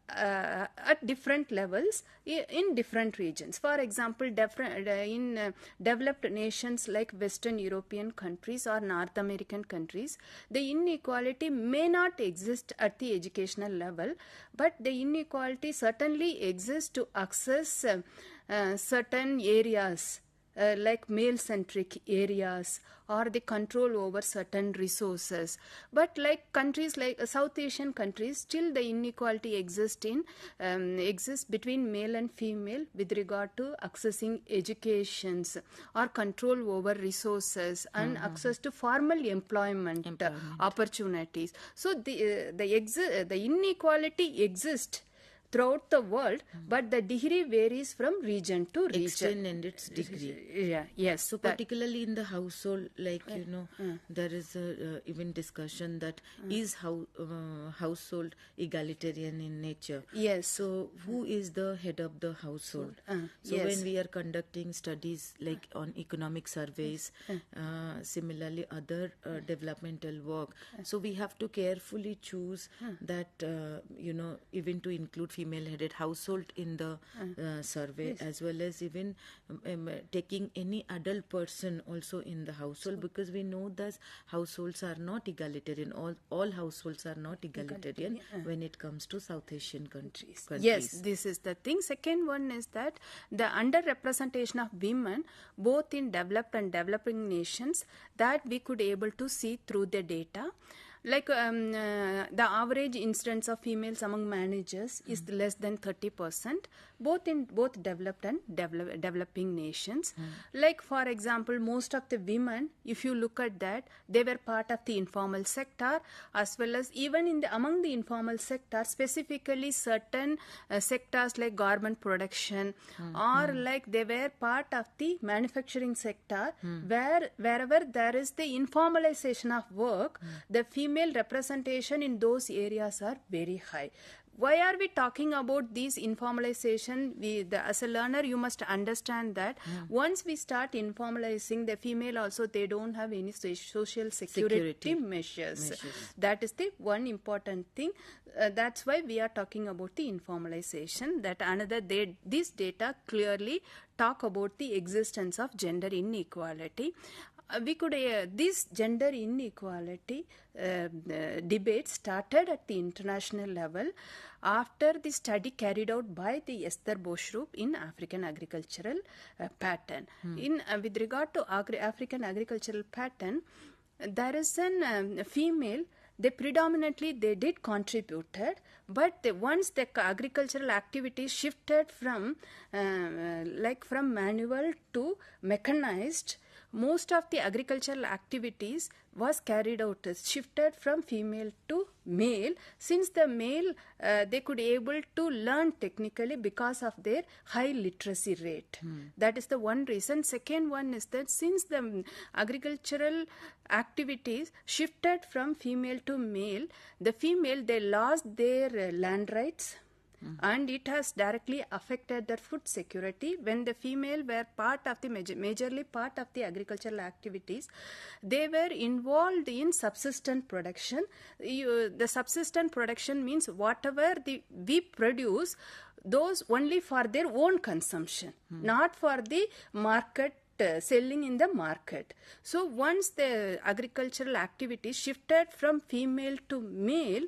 at different levels in different regions. For example, in developed nations like Western European countries or North American countries, the inequality may not exist at the educational level, but the inequality certainly exists to access certain areas like male-centric areas or the control over certain resources. But like countries like South Asian countries, still the inequality exists between male and female with regard to accessing educations or control over resources and access to formal employment opportunities. So the inequality exists throughout the world, but the degree varies from region to region. Extent and its degree. Yeah, yes. So particularly in the household, like there is even discussion that is household egalitarian in nature. Yes. So who is the head of the household? So yes. when we are conducting studies like on economic surveys, similarly other developmental work, so we have to carefully choose that even to include female-headed household in the survey, as well as even taking any adult person also in the household, because we know that households are not egalitarian. All households are not egalitarian when it comes to South Asian countries. Yes, this is the thing. Second one is that the underrepresentation of women both in developed and developing nations, that we could able to see through the data. Like the average incidence of females among managers is less than 30%, both in both developed and developing nations. Like for example, most of the women, if you look at that, they were part of the informal sector, as well as even in among the informal sector, specifically certain sectors like garment production, or like they were part of the manufacturing sector, wherever there is the informalization of work, the female representation in those areas are very high. Why are we talking about this informalization? As a learner, you must understand that once we start informalizing, the female also, they don't have any social security measures. That is the one important thing. That's why we are talking about the informalization. That this data clearly talk about the existence of gender inequality. We could this gender inequality debate started at the international level after the study carried out by the Esther Boschrup in African agricultural pattern. With regard to African agricultural pattern, there is a female. They predominantly did contributed, but once the agricultural activities shifted from from manual to mechanized, most of the agricultural activities was carried out, shifted from female to male, since the male they could able to learn technically because of their high literacy rate. That is the one reason. Second one is that since the agricultural activities shifted from female to male, the female, they lost their land rights, and it has directly affected their food security. When the female were part of the majorly part of the agricultural activities, they were involved in subsistent production. The subsistent production means whatever we produce, those only for their own consumption, not for the market, selling in the market. So once the agricultural activities shifted from female to male,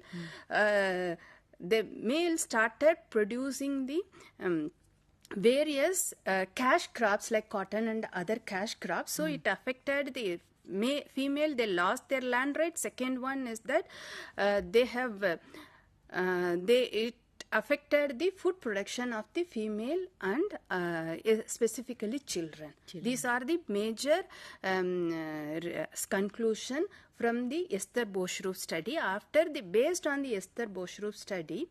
the male started producing the various cash crops like cotton and other cash crops. So it affected the female, they lost their land rights. Second one is that it affected the food production of the female and specifically children. These are the major conclusion from the Esther Boschrup study. Based on the Esther Boschrup study,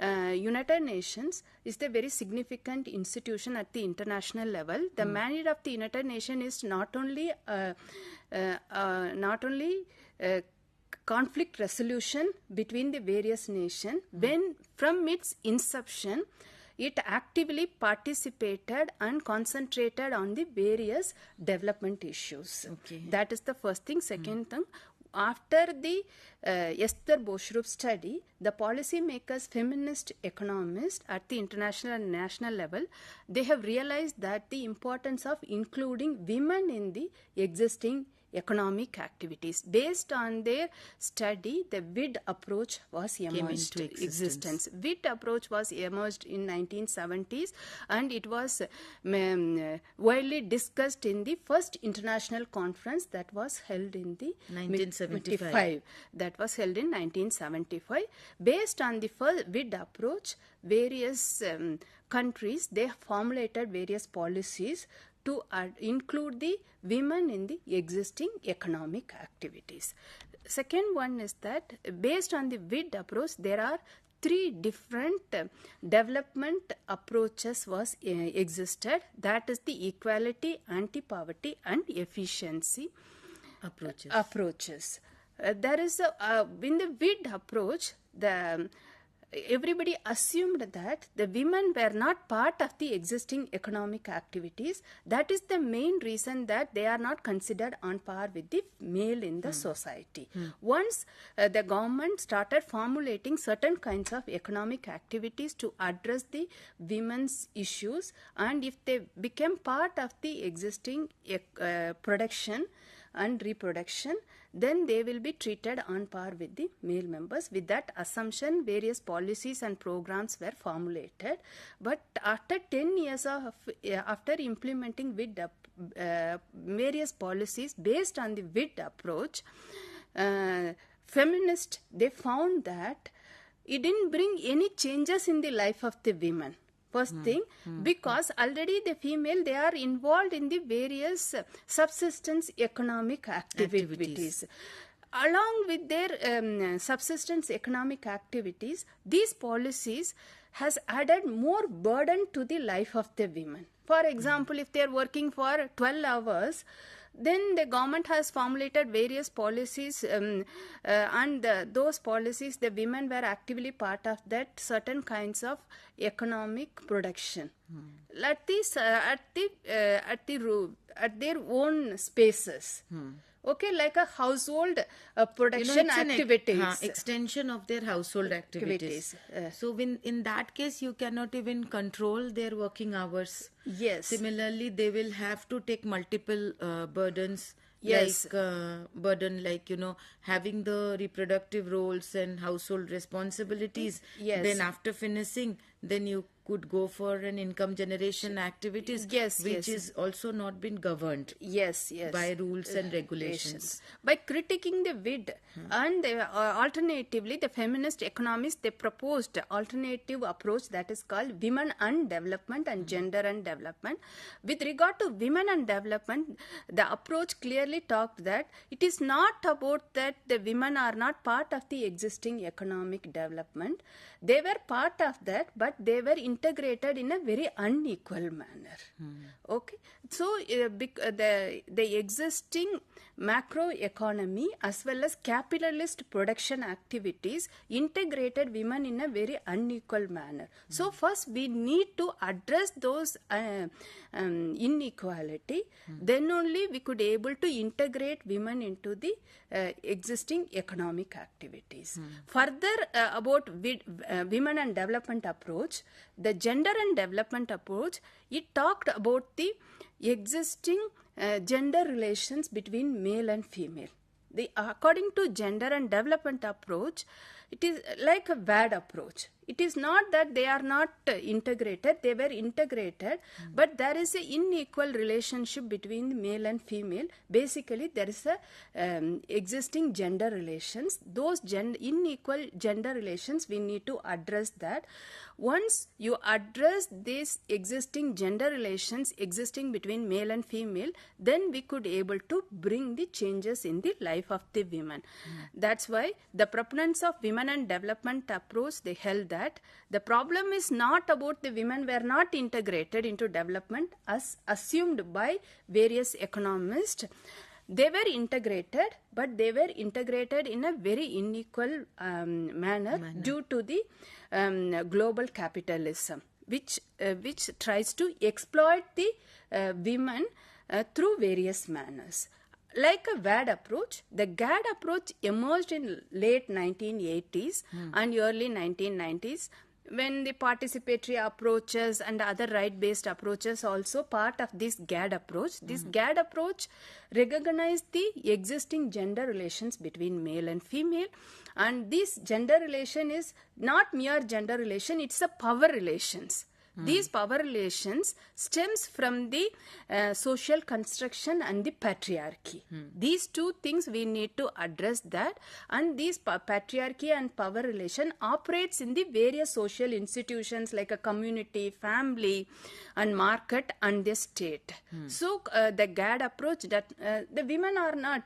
United Nations is the very significant institution at the international level. The mandate of the United Nations is not only conflict resolution between the various nations. When from its inception, it actively participated and concentrated on the various development issues. That is the first thing. Second thing, after the Esther Boschrup study, the policymakers, feminist economists at the international and national level, they have realized that the importance of including women in the existing economic activities. Based on their study, the WID approach was emerged into existence. WID approach was emerged in 1970s, and it was widely discussed in the first international conference that was held in the 1975. That was held in 1975. Based on the first WID approach, various countries, they formulated various policies to include the women in the existing economic activities. Second one is that based on the WID approach, there are three different development approaches was existed. That is the equality, anti-poverty and efficiency approaches. There is in the WID approach, everybody assumed that the women were not part of the existing economic activities. That is the main reason that they are not considered on par with the male in the society. Once the government started formulating certain kinds of economic activities to address the women's issues, and if they became part of the existing production and reproduction, then they will be treated on par with the male members. With that assumption, various policies and programs were formulated. But after 10 years after implementing WID, various policies based on the WID approach, feminists, they found that it didn't bring any changes in the life of the women. First thing, because already the female, they are involved in the various subsistence economic activities. Along with their subsistence economic activities, these policies has added more burden to the life of the women. For example, if they are working for 12 hours, then the government has formulated various policies, and those policies, the women were actively part of that certain kinds of economic production. At their own spaces. Okay, like a household production activities. Extension of their household activities. So in that case, you cannot even control their working hours. Yes. Similarly, they will have to take multiple burdens. Yes. Like, having the reproductive roles and household responsibilities. Yes. Then after finishing, then you could go for an income generation activities, which is also not been governed by rules and regulations. By critiquing the WID and alternatively the feminist economists, they proposed alternative approach that is called women and development and gender and development. With regard to women and development, the approach clearly talked that it is not about that the women are not part of the existing economic development. They were part of that, but they were integrated in a very unequal manner. Okay, so the existing macro economy as well as capitalist production activities integrated women in a very unequal manner. So first we need to address those inequality. Then only we could able to integrate women into the existing economic activities. Further about women and development approach, the gender and development approach, it talked about the existing gender relations between male and female. According to gender and development approach, it is like a bad approach. It is not that they are not integrated, they were integrated, but there is an unequal relationship between male and female. Basically, there is a existing gender relations. Those unequal gender relations, we need to address that. Once you address these existing gender relations existing between male and female, then we could able to bring the changes in the life of the women. That's why the proponents of women and development approach, they held that the problem is not about the women were not integrated into development as assumed by various economists. They were integrated, but they were integrated in a very unequal manner due to the global capitalism, which tries to exploit the women through various manners. Like a WAD approach, the GAD approach emerged in late 1980s and early 1990s, when the participatory approaches and other right-based approaches also part of this GAD approach. This GAD approach recognized the existing gender relations between male and female, and this gender relation is not mere gender relation, it's a power relations. These power relations stems from the social construction and the patriarchy. These two things we need to address that, and these patriarchy and power relation operates in the various social institutions like a community, family and market and the state. So the GAD approach that the women are not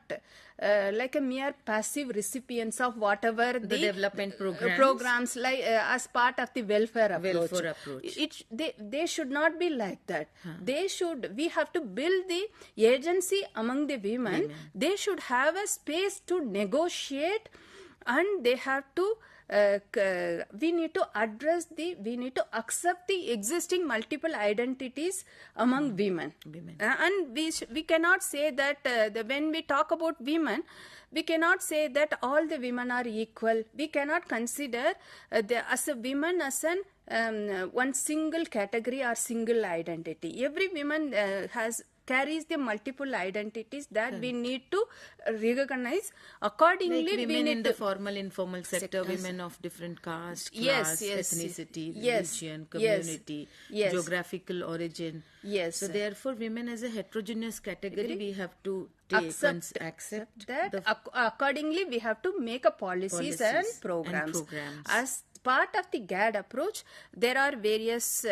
like a mere passive recipients of whatever the development programs like as part of the welfare approach. They should not be like that. We have to build the agency among the women. They should have a space to negotiate, and they have to we need to accept the existing multiple identities among women. And we cannot say that when we talk about women, we cannot say that all the women are equal. We cannot consider as a woman as an one single category or single identity. Every woman carries the multiple identities that we need to recognize. Accordingly, like women we need in the formal, informal sector, women of different caste, class, ethnicity, religion, community, geographical origin. So therefore, women as a heterogeneous category, we have to accept that. Accordingly, we have to make a policies and programs. As part of the GAD approach, there are various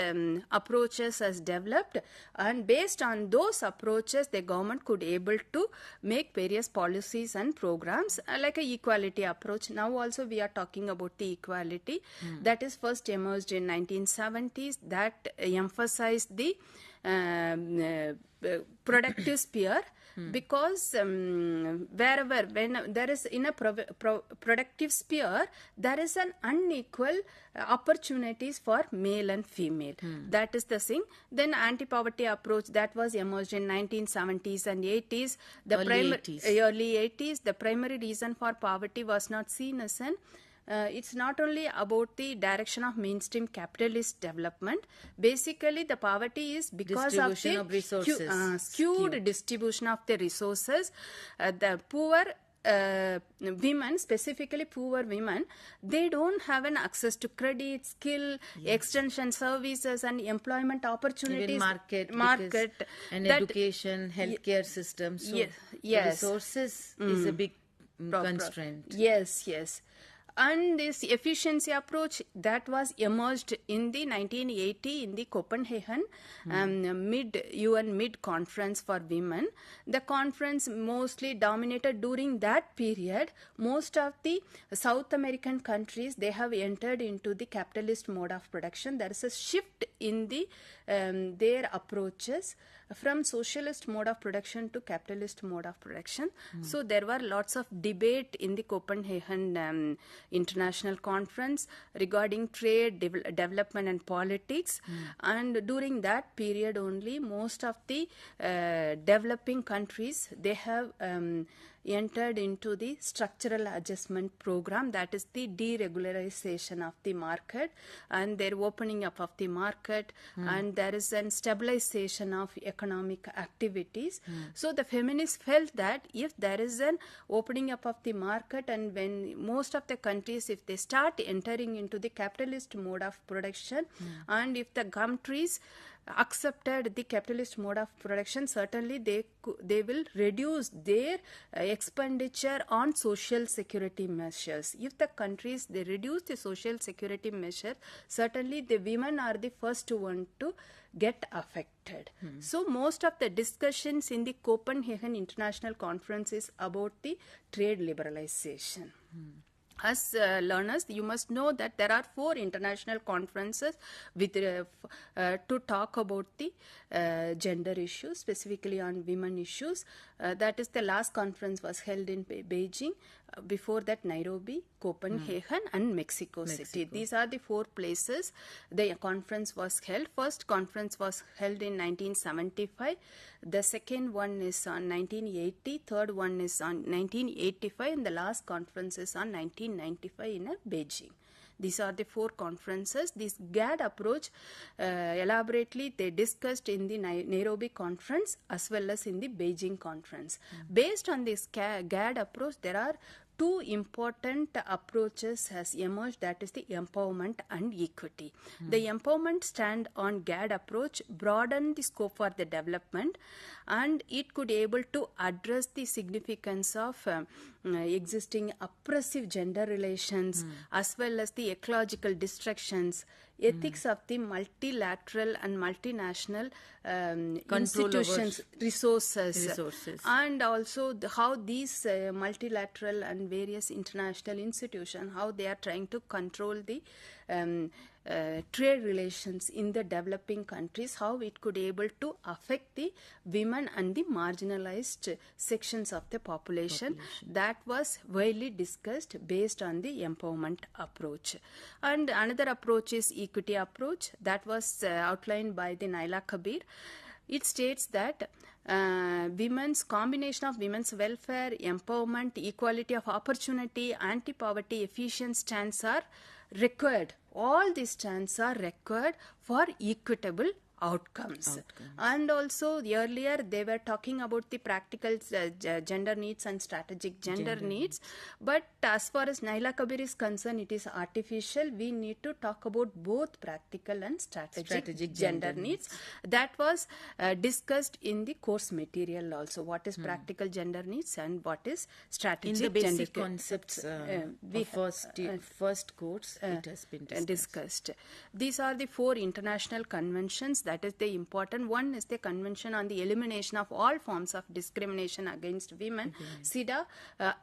approaches as developed, and based on those approaches, the government could able to make various policies and programs like a equality approach. Now also we are talking about the equality that is first emerged in 1970s, that emphasized the productive sphere. Because wherever, when there is in a productive sphere, there is an unequal opportunities for male and female. That is the thing. Then anti-poverty approach that was emerged in 1970s and 80s. Early 80s. The primary reason for poverty was not seen as an it's not only about the direction of mainstream capitalist development. Basically, the poverty is because of the skewed distribution of the resources. The poor women, specifically poor women, they don't have an access to credit, skill, extension services and employment opportunities. Even market and education, healthcare system. So resources is a big constraint. Yes. And this efficiency approach that was emerged in the 1980 in the Copenhagen UN Mid Conference for Women. The conference mostly dominated during that period. Most of the South American countries, they have entered into the capitalist mode of production. There is a shift in the their approaches from socialist mode of production to capitalist mode of production. So there were lots of debate in the Copenhagen International Conference regarding trade, development and politics. And during that period only, most of the developing countries, they have entered into the structural adjustment program, that is the deregularization of the market and their opening up of the market, and there is a stabilization of economic activities. So the feminists felt that if there is an opening up of the market, and when most of the countries, if they start entering into the capitalist mode of production, and if the countries accepted the capitalist mode of production, certainly they will reduce their expenditure on social security measures. If the countries, they reduce the social security measure, certainly the women are the first one to get affected. So most of the discussions in the Copenhagen International Conference is about the trade liberalization. As learners, you must know that there are 4 international conferences with to talk about the gender issues, specifically on women issues. That is, the last conference was held in Beijing. Before that, Nairobi, Copenhagen and Mexico City. These are the 4 places the conference was held. First conference was held in 1975. The second one is on 1980. Third one is on 1985. And the last conference is on 1995 in Beijing. These are the 4 conferences. This GAD approach, elaborately they discussed in the Nairobi conference as well as in the Beijing conference. Based on this GAD approach, there are 2 important approaches has emerged, that is the empowerment and equity. The empowerment stand on GAD approach broaden the scope for the development, and it could able to address the significance of existing oppressive gender relations as well as the ecological destructions ethics of the multilateral and multinational Control over institutions, resources, and also how these multilateral and various international institutions, how they are trying to control the trade relations in the developing countries, how it could able to affect the women and the marginalized sections of the population. That was widely discussed based on the empowerment approach. And another approach is equity approach that was outlined by the Naila Kabir. It states that women's combination of women's welfare, empowerment, equality of opportunity, anti-poverty, efficient stands are required. All these stands are required for equitable outcomes. And also earlier they were talking about the practical gender needs and strategic gender needs, but as far as Naila Kabir is concerned, it is artificial. We need to talk about both practical and strategic gender needs. That was discussed in the course material also, what is practical gender needs and what is strategic in the basic gender concepts first course it has been discussed. These are the 4 international conventions. That is the important one is the Convention on the Elimination of All Forms of Discrimination Against Women, CEDAW.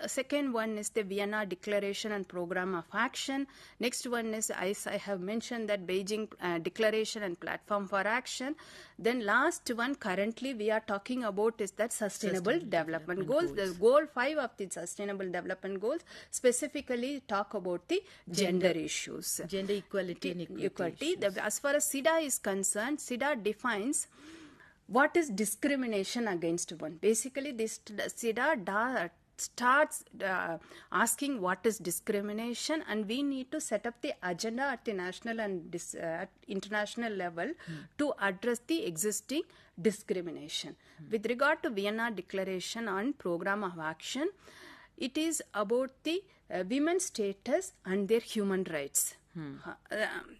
Second one is the Vienna Declaration and Program of Action. Next one is, as I have mentioned, that Beijing Declaration and Platform for Action. Then last one currently we are talking about is that Sustainable Development Goals. The goal 5 of the Sustainable Development Goals specifically talk about the gender issues. Gender equality and equity. As far as CEDAW is concerned, CEDAW defines what is discrimination against one. Basically, this CEDAW starts asking what is discrimination, and we need to set up the agenda at the national and at international level to address the existing discrimination. With regard to Vienna Declaration and Program of Action, it is about the women's status and their human rights.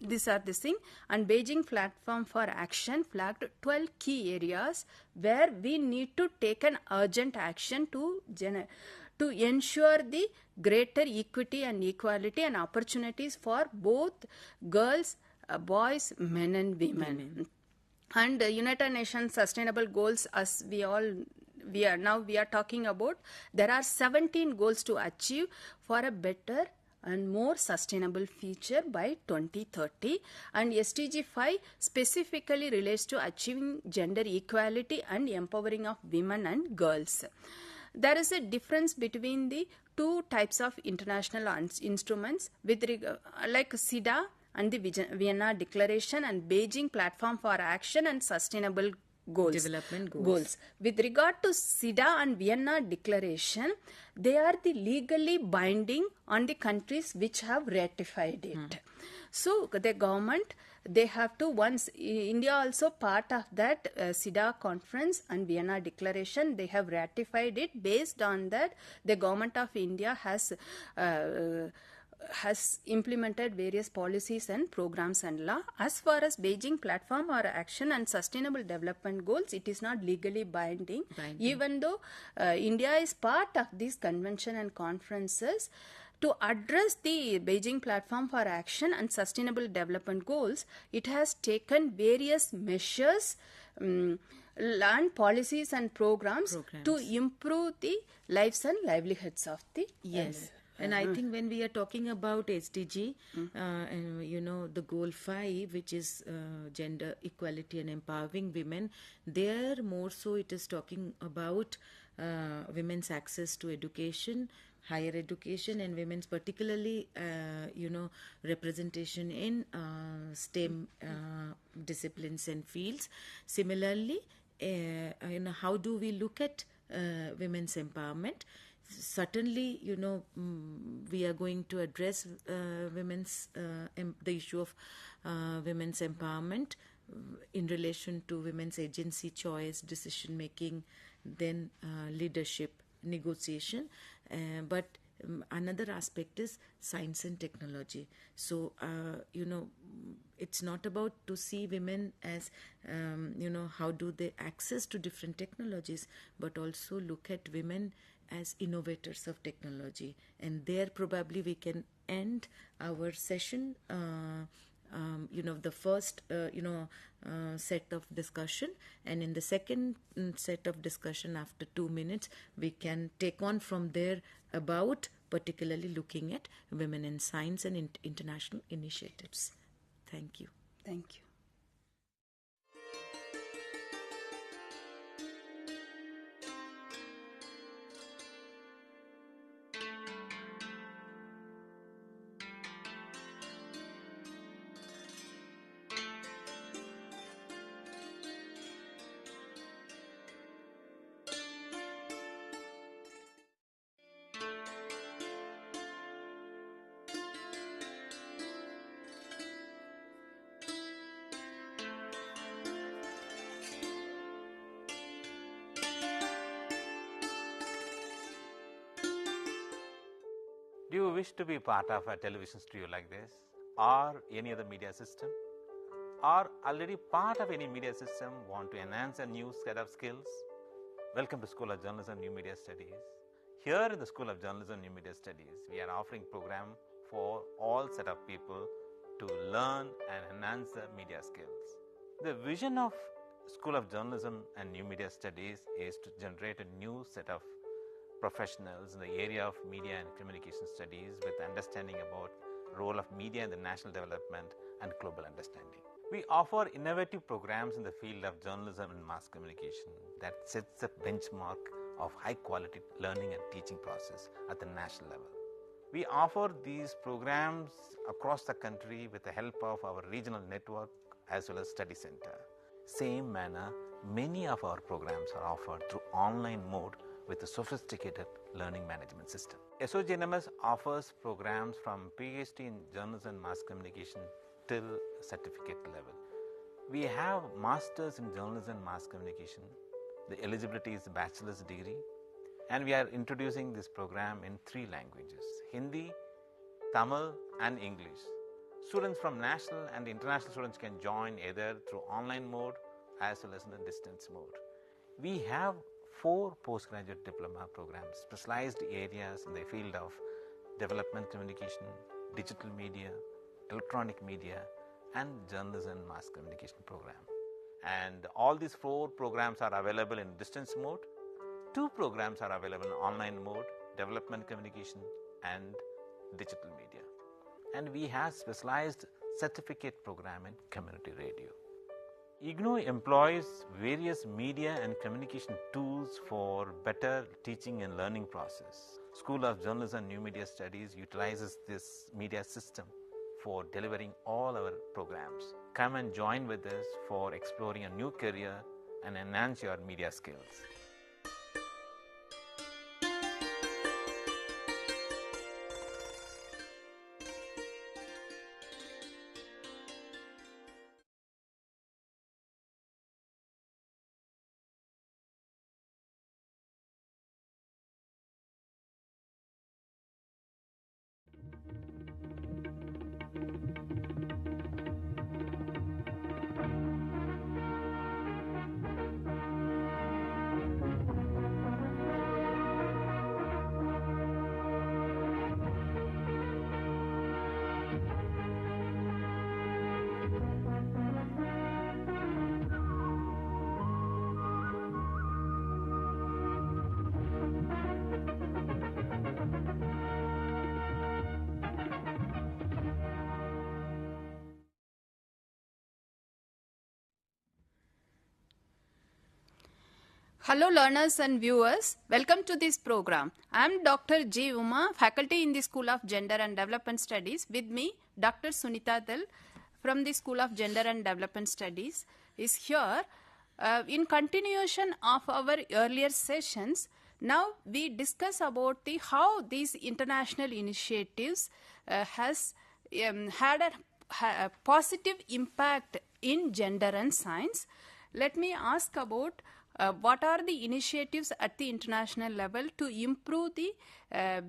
These are the thing. And Beijing Platform for Action flagged 12 key areas where we need to take an urgent action to ensure the greater equity and equality and opportunities for both girls, boys, men and women. And United Nations Sustainable Goals, as we are talking about, there are 17 goals to achieve for a better and more sustainable future by 2030, and SDG 5 specifically relates to achieving gender equality and empowering of women and girls. There is a difference between the 2 types of international instruments with like CEDAW and the Vienna Declaration and Beijing Platform for Action and Sustainable Development goals. With regard to CEDAW and Vienna Declaration, they are the legally binding on the countries which have ratified it. So the government, they have to, once India also part of that CEDAW conference and Vienna Declaration, they have ratified it. Based on that, the government of India has implemented various policies and programs and law. As far as Beijing Platform for Action and Sustainable Development Goals, it is not legally binding. Even though India is part of these convention and conferences. To address the Beijing Platform for Action and Sustainable Development Goals, it has taken various measures and policies and programs to improve the lives and livelihoods of the And I think when we are talking about SDG, and the goal 5, which is gender equality and empowering women, there more so it is talking about women's access to education, higher education, and women's particularly, representation in STEM disciplines and fields. Similarly, how do we look at women's empowerment? Certainly, we are going to address the issue of women's empowerment in relation to women's agency, choice, decision making, then leadership, negotiation. But another aspect is science and technology. So, it's not about to see women as, how do they access to different technologies, but also look at women as innovators of technology. And there probably we can end our session the first, set of discussion, and in the second set of discussion after 2 minutes, we can take on from there about particularly looking at women in science and international initiatives. Thank you. Thank you. Do you wish to be part of a television studio like this, or any other media system, or already part of any media system, want to enhance a new set of skills? Welcome to School of Journalism and New Media Studies. Here in the School of Journalism and New Media Studies, we are offering program for all set of people to learn and enhance their media skills. The vision of School of Journalism and New Media Studies is to generate a new set of professionals in the area of media and communication studies with understanding about role of media in the national development and global understanding. We offer innovative programs in the field of journalism and mass communication that sets a benchmark of high quality learning and teaching process at the national level. We offer these programs across the country with the help of our regional network as well as study center. Same manner, many of our programs are offered through online mode with a sophisticated learning management system. SOGDS offers programs from PhD in journalism and mass communication till certificate level. We have masters in journalism and mass communication. The eligibility is bachelor's degree, and we are introducing this program in 3 languages: Hindi, Tamil and English. Students from national and international students can join either through online mode as well as in the distance mode. We have 4 postgraduate diploma programs, specialized areas in the field of development communication, digital media, electronic media, and journalism and mass communication program. And all these 4 programs are available in distance mode. 2 programs are available in online mode, development communication and digital media. And we have specialized certificate program in community radio. IGNOU employs various media and communication tools for better teaching and learning process. School of Journalism and New Media Studies utilizes this media system for delivering all our programs. Come and join with us for exploring a new career and enhance your media skills. Hello learners and viewers, welcome to this program. I am Dr. G. Uma, faculty in the School of Gender and Development Studies. With me, Dr. Sunita Dhal from the School of Gender and Development Studies is here. In continuation of our earlier sessions, now we discuss about how these international initiatives has had a positive impact in gender and science. Let me ask about what are the initiatives at the international level to improve the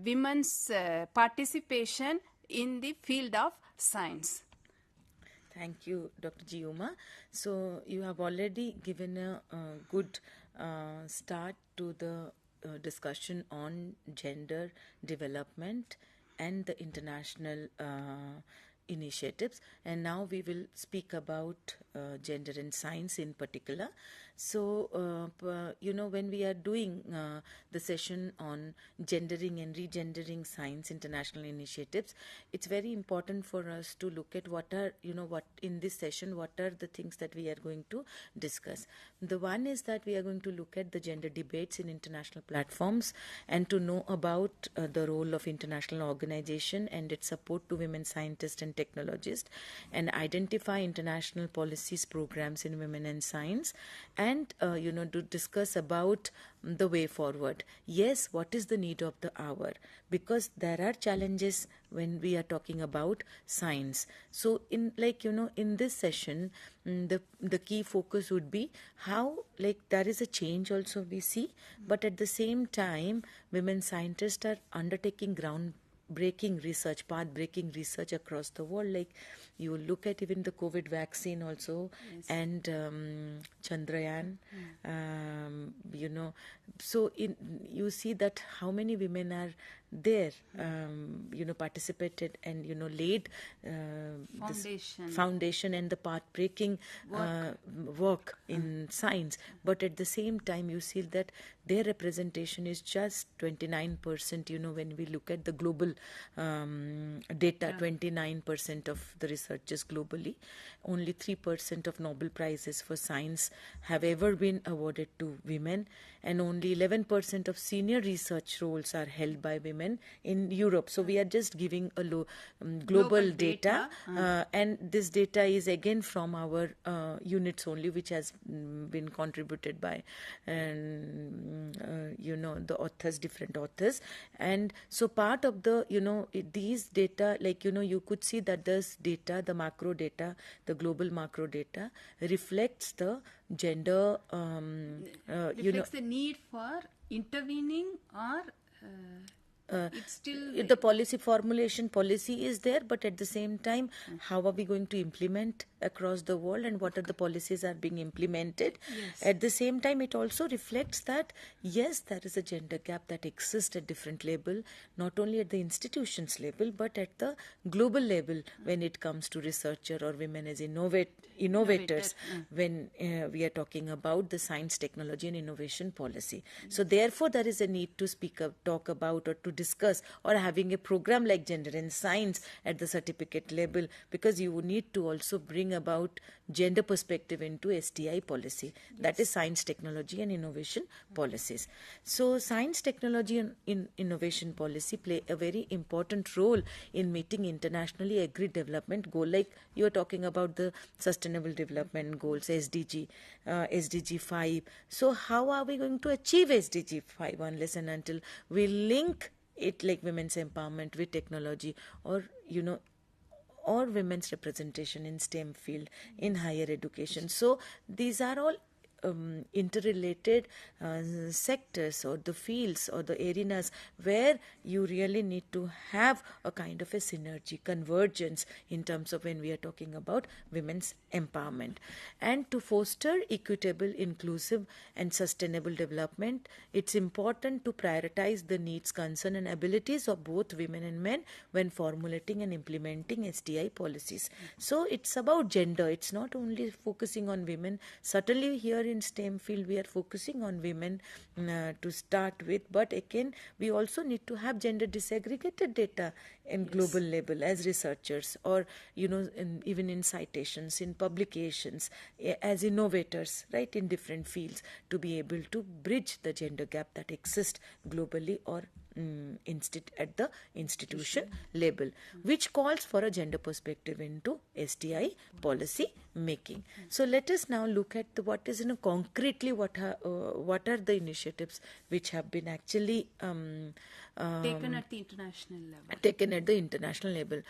women's participation in the field of science? Thank you, Dr. G. Uma. So you have already given a good start to the discussion on gender development and the international initiatives, and now we will speak about gender and science in particular. So, when we are doing the session on gendering and regendering science international initiatives, it's very important for us to look at what in this session, what are the things that we are going to discuss. The one is that we are going to look at the gender debates in international platforms and to know about the role of international organization and its support to women scientists and technologists, and identify international policies, programs in women and science, and to discuss about the way forward. Yes, what is the need of the hour? Because there are challenges when we are talking about science. So in this session, the key focus would be how there is a change also we see, but at the same time women scientists are undertaking groundbreaking research, path-breaking research across the world. Like you look at even the COVID vaccine also, and Chandrayaan, so you see that how many women are there, participated and laid this foundation and the path-breaking work in science. But at the same time, you see that their representation is just 29%. When we look at the global data, 29% of the researchers globally, only 3% of Nobel Prizes for science have ever been awarded to women, and only 11% of senior research roles are held by women in Europe. So we are just giving a global data, and this data is again from our units only, which has been contributed by the authors, different authors. And so part of the these data, you could see that this data, the macro data, the global macro data, reflects the gender reflects the need for intervening, or it's still the policy formulation policy is there, but at the same time, how are we going to implement across the world, and what are the policies are being implemented? At the same time, it also reflects that yes, there is a gender gap that exists at different level, not only at the institutions level but at the global level when it comes to researcher or women as innovators when we are talking about the science, technology and innovation policy. So therefore there is a need to talk about or to discuss, or having a program like gender and science at the certificate level, because you need to also bring about gender perspective into STI policy, that is science, technology and innovation policies. So science, technology and innovation policy play a very important role in meeting internationally agreed development goal, like you are talking about the sustainable development goals, SDG 5. So how are we going to achieve SDG 5 unless and until we link it like women's empowerment with technology, or or women's representation in STEM field in higher education. So these are all interrelated sectors or the fields or the arenas where you really need to have a kind of a synergy, convergence in terms of when we are talking about women's empowerment. And to foster equitable, inclusive and sustainable development, it's important to prioritize the needs, concern and abilities of both women and men when formulating and implementing STI policies. So it's about gender. It's not only focusing on women. Certainly here in STEM field we are focusing on women to start with, but again we also need to have gender disaggregated data in global level as researchers, or even in citations, in publications, as innovators, right, in different fields, to be able to bridge the gender gap that exists globally or at the institution level, which calls for a gender perspective into STI policy making. So let us now look at what is concretely what are the initiatives which have been actually taken at the international level.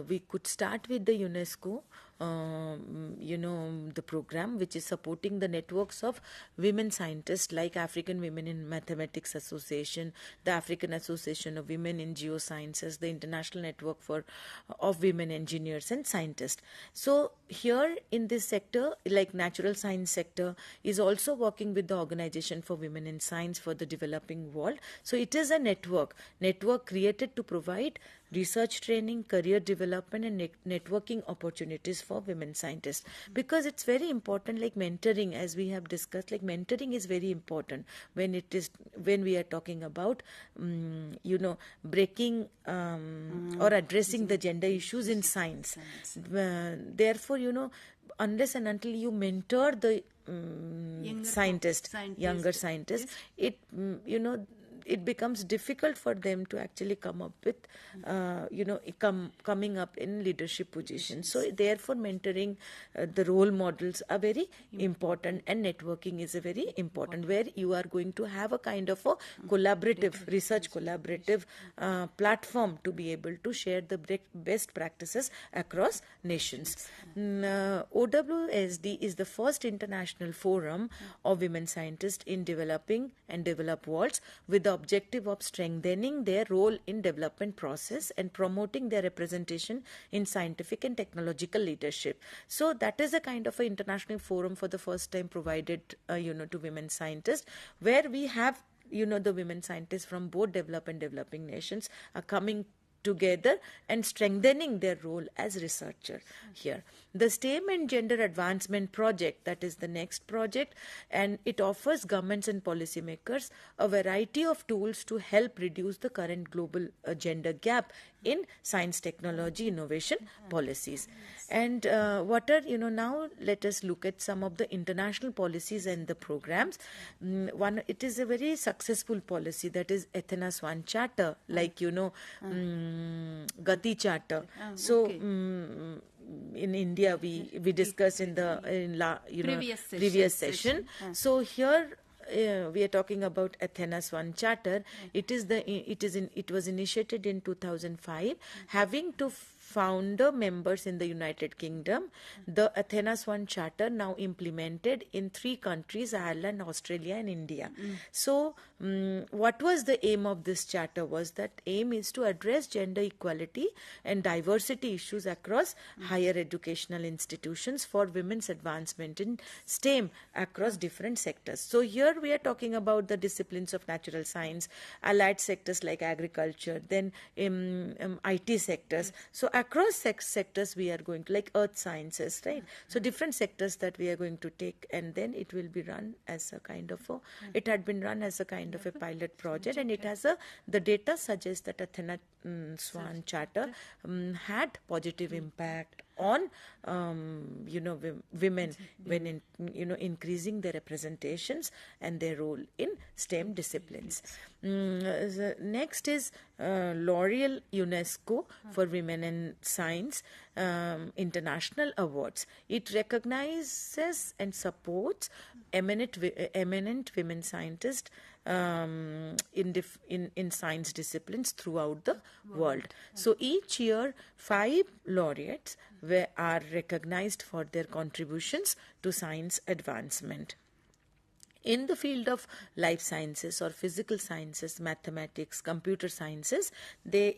We could start with the UNESCO, the program which is supporting the networks of women scientists like African Women in Mathematics Association, the African Association of Women in Geosciences, the International Network of Women Engineers and Scientists. So here in this sector, like natural science sector, is also working with the Organization for Women in Science for the Developing World. So it is a network network created to provide research training, career development, and networking opportunities for women scientists. Because it's very important, like mentoring, as we have discussed, like mentoring is very important when we are talking about breaking or addressing the gender issues in science. Therefore, unless and until you mentor the younger scientists, it becomes difficult for them to actually come up with, coming up in leadership positions. So therefore, mentoring, the role models are very important, and networking is a very important, where you are going to have a kind of a research collaborative platform to be able to share the best practices across nations. OWSD is the first international forum of women scientists in developing and developed worlds, with the objective of strengthening their role in development process and promoting their representation in scientific and technological leadership. So that is a kind of an international forum for the first time provided, to women scientists, where we have, the women scientists from both developed and developing nations are coming together and strengthening their role as researcher here. The STEM and Gender Advancement Project, that is the next project, and it offers governments and policymakers a variety of tools to help reduce the current global gender gap in science, technology, innovation policies. And now let us look at some of the international policies and the programs. It is a very successful policy, that is Athena Swan Charter, like Gati Charter. So in India we discussed in the previous session. So here we are talking about Athena Swan Charter. It was initiated in 2005, having to founder members in the United Kingdom. The Athena Swan Charter now implemented in 3 countries, Ireland, Australia, and India. So what was the aim of this charter? Was that aim is to address gender equality and diversity issues across higher educational institutions for women's advancement in STEM across different sectors. So here we are talking about the disciplines of natural science, allied sectors like agriculture, then IT sectors. So across sectors we are going to, like earth sciences, right? So different sectors that we are going to take, and then it will be run as a kind of it had been run as a kind of a pilot project, and it has the data suggests that Athena Swan Charter had positive impact on women when increasing their representations and their role in STEM disciplines. Next is L'Oreal UNESCO for Women in Science International Awards. It recognizes and supports eminent women scientists in science disciplines throughout the world. So each year 5 laureates are recognized for their contributions to science advancement. In the field of life sciences or physical sciences, mathematics, computer sciences, their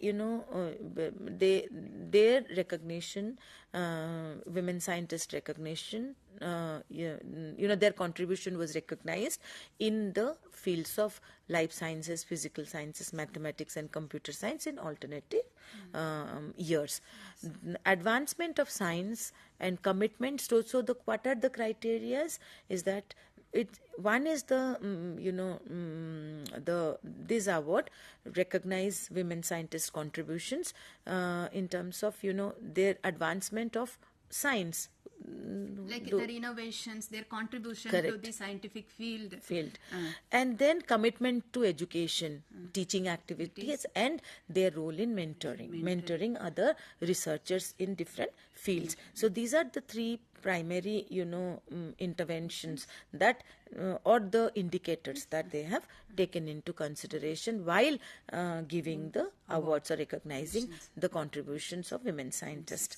recognition, women scientist recognition, their contribution was recognized in the fields of life sciences, physical sciences, mathematics, and computer science in alternative years. Advancement of science and commitment. So what are the criteria? Is that one is this award recognize women scientists' contributions in terms of their advancement of science, like their innovations, their contribution to the scientific field. And then commitment to education, teaching activities, and their role in mentoring other researchers in different fields. So these are the 3 primary interventions that or the indicators that they have taken into consideration while giving the awards or recognizing the contributions of women scientists.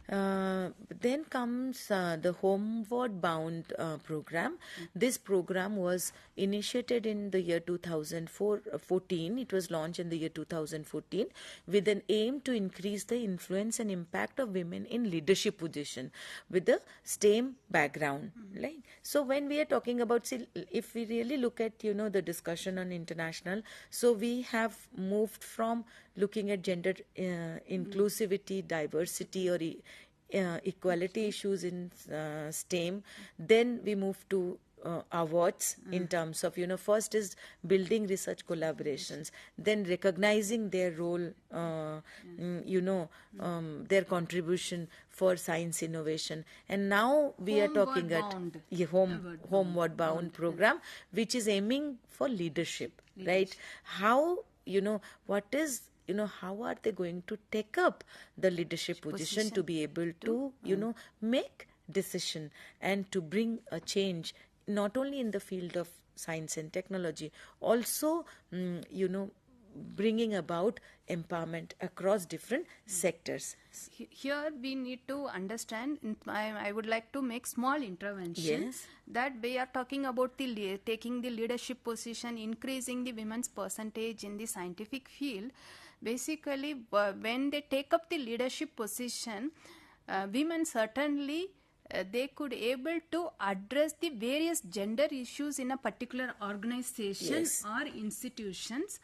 Then comes the Homeward Bound program. This program was initiated in the year 2014. It was launched in the year 2014 with an aim to increase the influence and impact of women in leadership position with the STEM background. Right? So when we are talking about, see, if we really look at, the discussion on international, so we have moved from looking at gender inclusivity, diversity or equality issues in STEM. Then we move to awards in terms of, first is building research collaborations, then recognizing their role, their contribution for science innovation. And now we are talking at Homeward Bound program, which is aiming for leadership, right? How, what is, how are they going to take up the leadership position to be able to, make decision and to bring a change not only in the field of science and technology, also, bringing about empowerment across different sectors. Here we need to understand, I would like to make small intervention. Yes. That we are talking about taking the leadership position, increasing the women's percentage in the scientific field. Basically, when they take up the leadership position, women certainly they could able to address the various gender issues in a particular organization or institutions.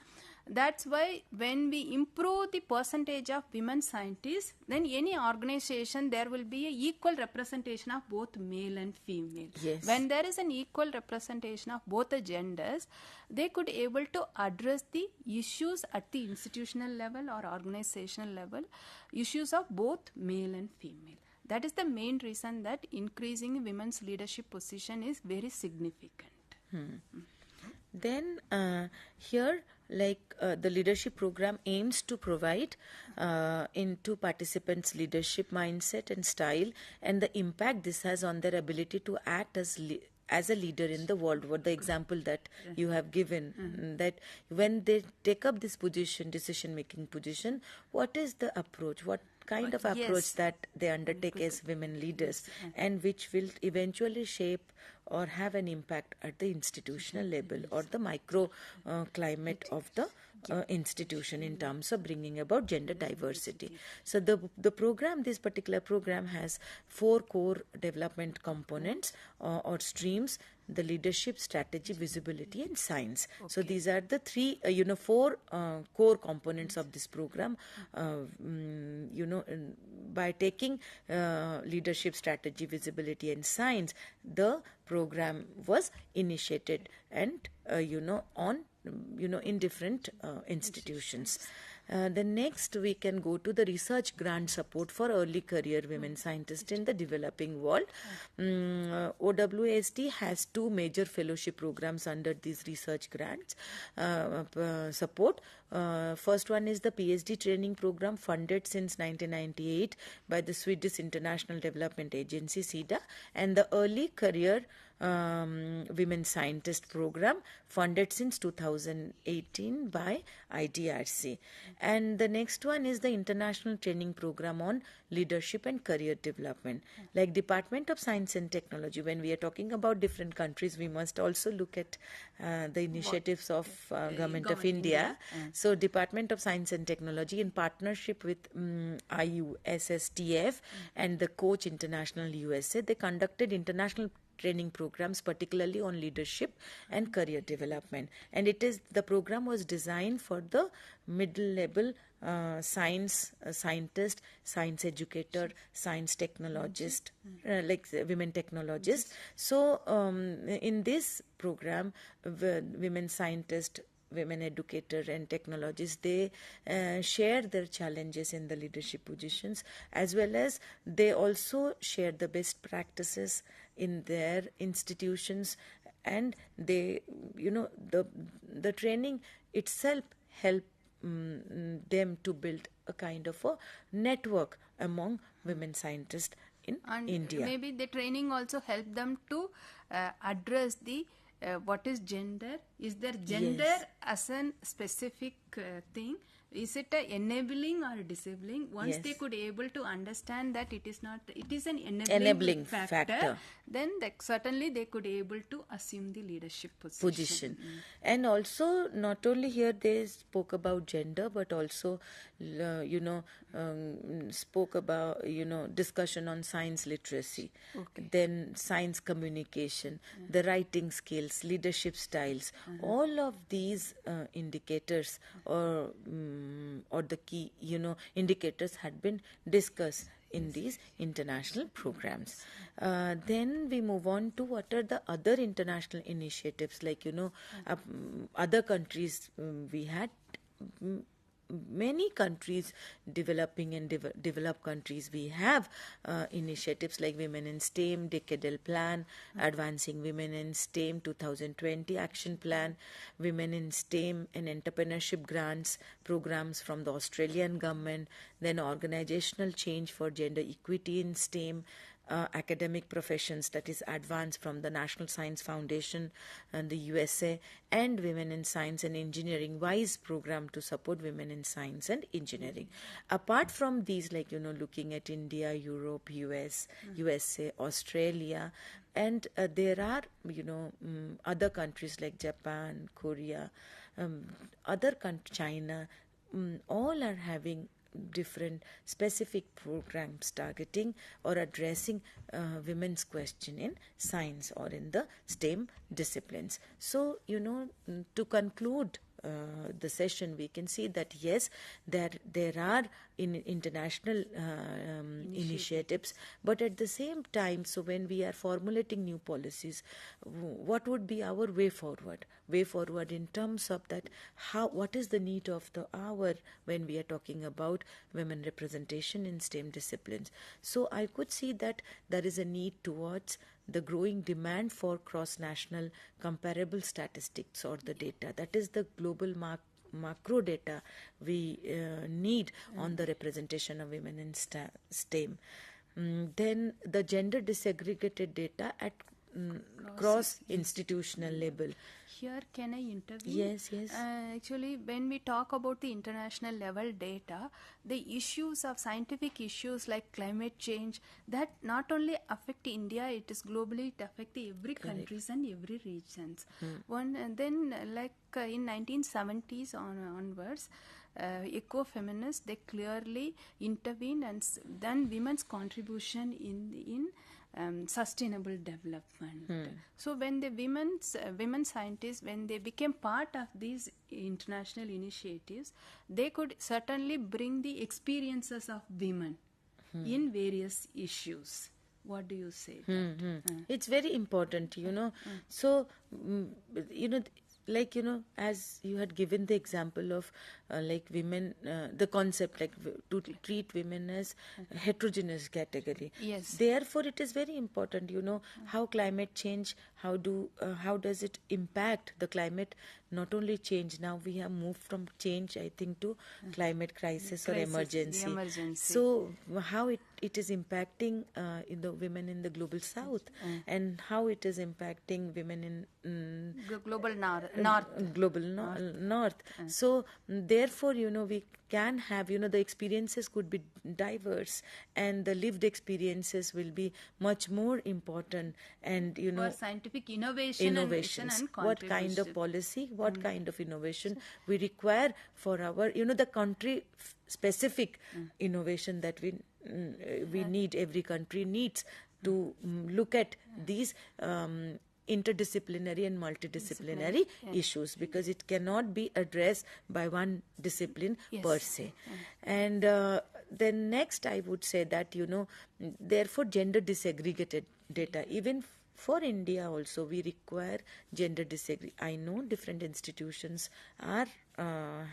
That's why when we improve the percentage of women scientists, then any organization there will be an equal representation of both male and female. Yes. When there is an equal representation of both the genders, they could able to address the issues at the institutional level or organizational level, issues of both male and female. That is the main reason that increasing women's leadership position is very significant. Then here, the leadership program aims to provide into participants' leadership mindset and style and the impact this has on their ability to act as a leader in the world. What the example that you have given, that when they take up this position, decision-making position, what is the approach? What kind of approach that they undertake as women leaders, and which will eventually shape or have an impact at the institutional level or the micro climate of the institution in terms of bringing about gender diversity. So the program, this particular program has 4 core development components or streams: the leadership, strategy, visibility and science. So these are the 4 core components of this program. By taking leadership, strategy, visibility and science, the program was initiated and in different institutions. The next we can go to the research grant support for early career women scientists in the developing world. OWSD has 2 major fellowship programs under these research grants support. First one is the PhD training program funded since 1998 by the Swedish International Development Agency, SIDA, and the early career women scientist program funded since 2018 by IDRC. And the next one is the international training program on leadership and career development. Like Department of Science and Technology, when we are talking about different countries, we must also look at the initiatives of Government of India. So Department of Science and Technology in partnership with IUSSTF and the Coach International USA, they conducted international training programs particularly on leadership and career development, and the program was designed for the middle level scientist, science educator, science technologist, like women technologists. So in this program, women scientists, women educator and technologists, they share their challenges in the leadership positions, as well as they also share the best practices in their institutions, and they, the training itself help them to build a kind of a network among women scientists in India. Maybe the training also help them to address the what is gender? Is there gender as a specific thing? is it a enabling or disabling? Once Yes. they could able to understand that it is not, it is an Enabling enabling factor. then certainly they could able to assume the leadership position. And also, not only here they spoke about gender, but also spoke about discussion on science literacy, then science communication, the writing skills, leadership styles. All of these indicators or the key indicators had been discussed in these international programs. Then we move on to what are the other international initiatives, like other countries. We had many countries, developing and developed countries, we have initiatives like Women in STEM Decadal Plan, Advancing Women in STEM 2020 Action Plan, Women in STEM and Entrepreneurship Grants programs from the Australian government, then Organizational Change for Gender Equity in STEM, academic professions, that is advanced from the National Science Foundation and the USA, and Women in Science and Engineering WISE program to support women in science and engineering. Apart from these, like looking at India, Europe, USA, Australia, and there are other countries like Japan, Korea, China, all are having different specific programs targeting or addressing women's question in science or in the STEM disciplines. So, to conclude the session, we can see that yes, there are international initiatives, but at the same time, so when we are formulating new policies, what would be our way forward? Way forward in terms of that, what is the need of the hour when we are talking about women representation in STEM disciplines? So I could see that there is a need towards the growing demand for cross-national comparable statistics or the data. That is the global macro data we need on the representation of women in STEM. Then the gender disaggregated data at cross-institutional level. Here, can I intervene? Yes. Actually, when we talk about the international level data, the issues of scientific issues like climate change, that not only affect India, it is globally, it affects every countries and every regions. Then in 1970s onwards, eco-feminists, they clearly intervened, and then women's contribution in sustainable development. So when the women scientists, when they became part of these international initiatives, they could certainly bring the experiences of women in various issues. What do you say? It's very important, So, as you had given the example of women, the concept to treat women as heterogeneous category. Yes. Therefore, it is very important, how climate change, how does it impact the climate? Not only change, now we have moved from change, I think, to climate crisis or emergency. So how it is impacting the women in the global south, and how it is impacting women in global north. So therefore, we can have, the experiences could be diverse, and the lived experiences will be much more important. And for scientific innovations and what kind of policy, what kind of innovation we require for our, the country specific innovation that we need. Every country needs to look at these interdisciplinary and multidisciplinary issues, because it cannot be addressed by one discipline per se. And then next, I would say that, therefore gender disaggregated data, even for India also, we require gender disaggregated. I know different institutions are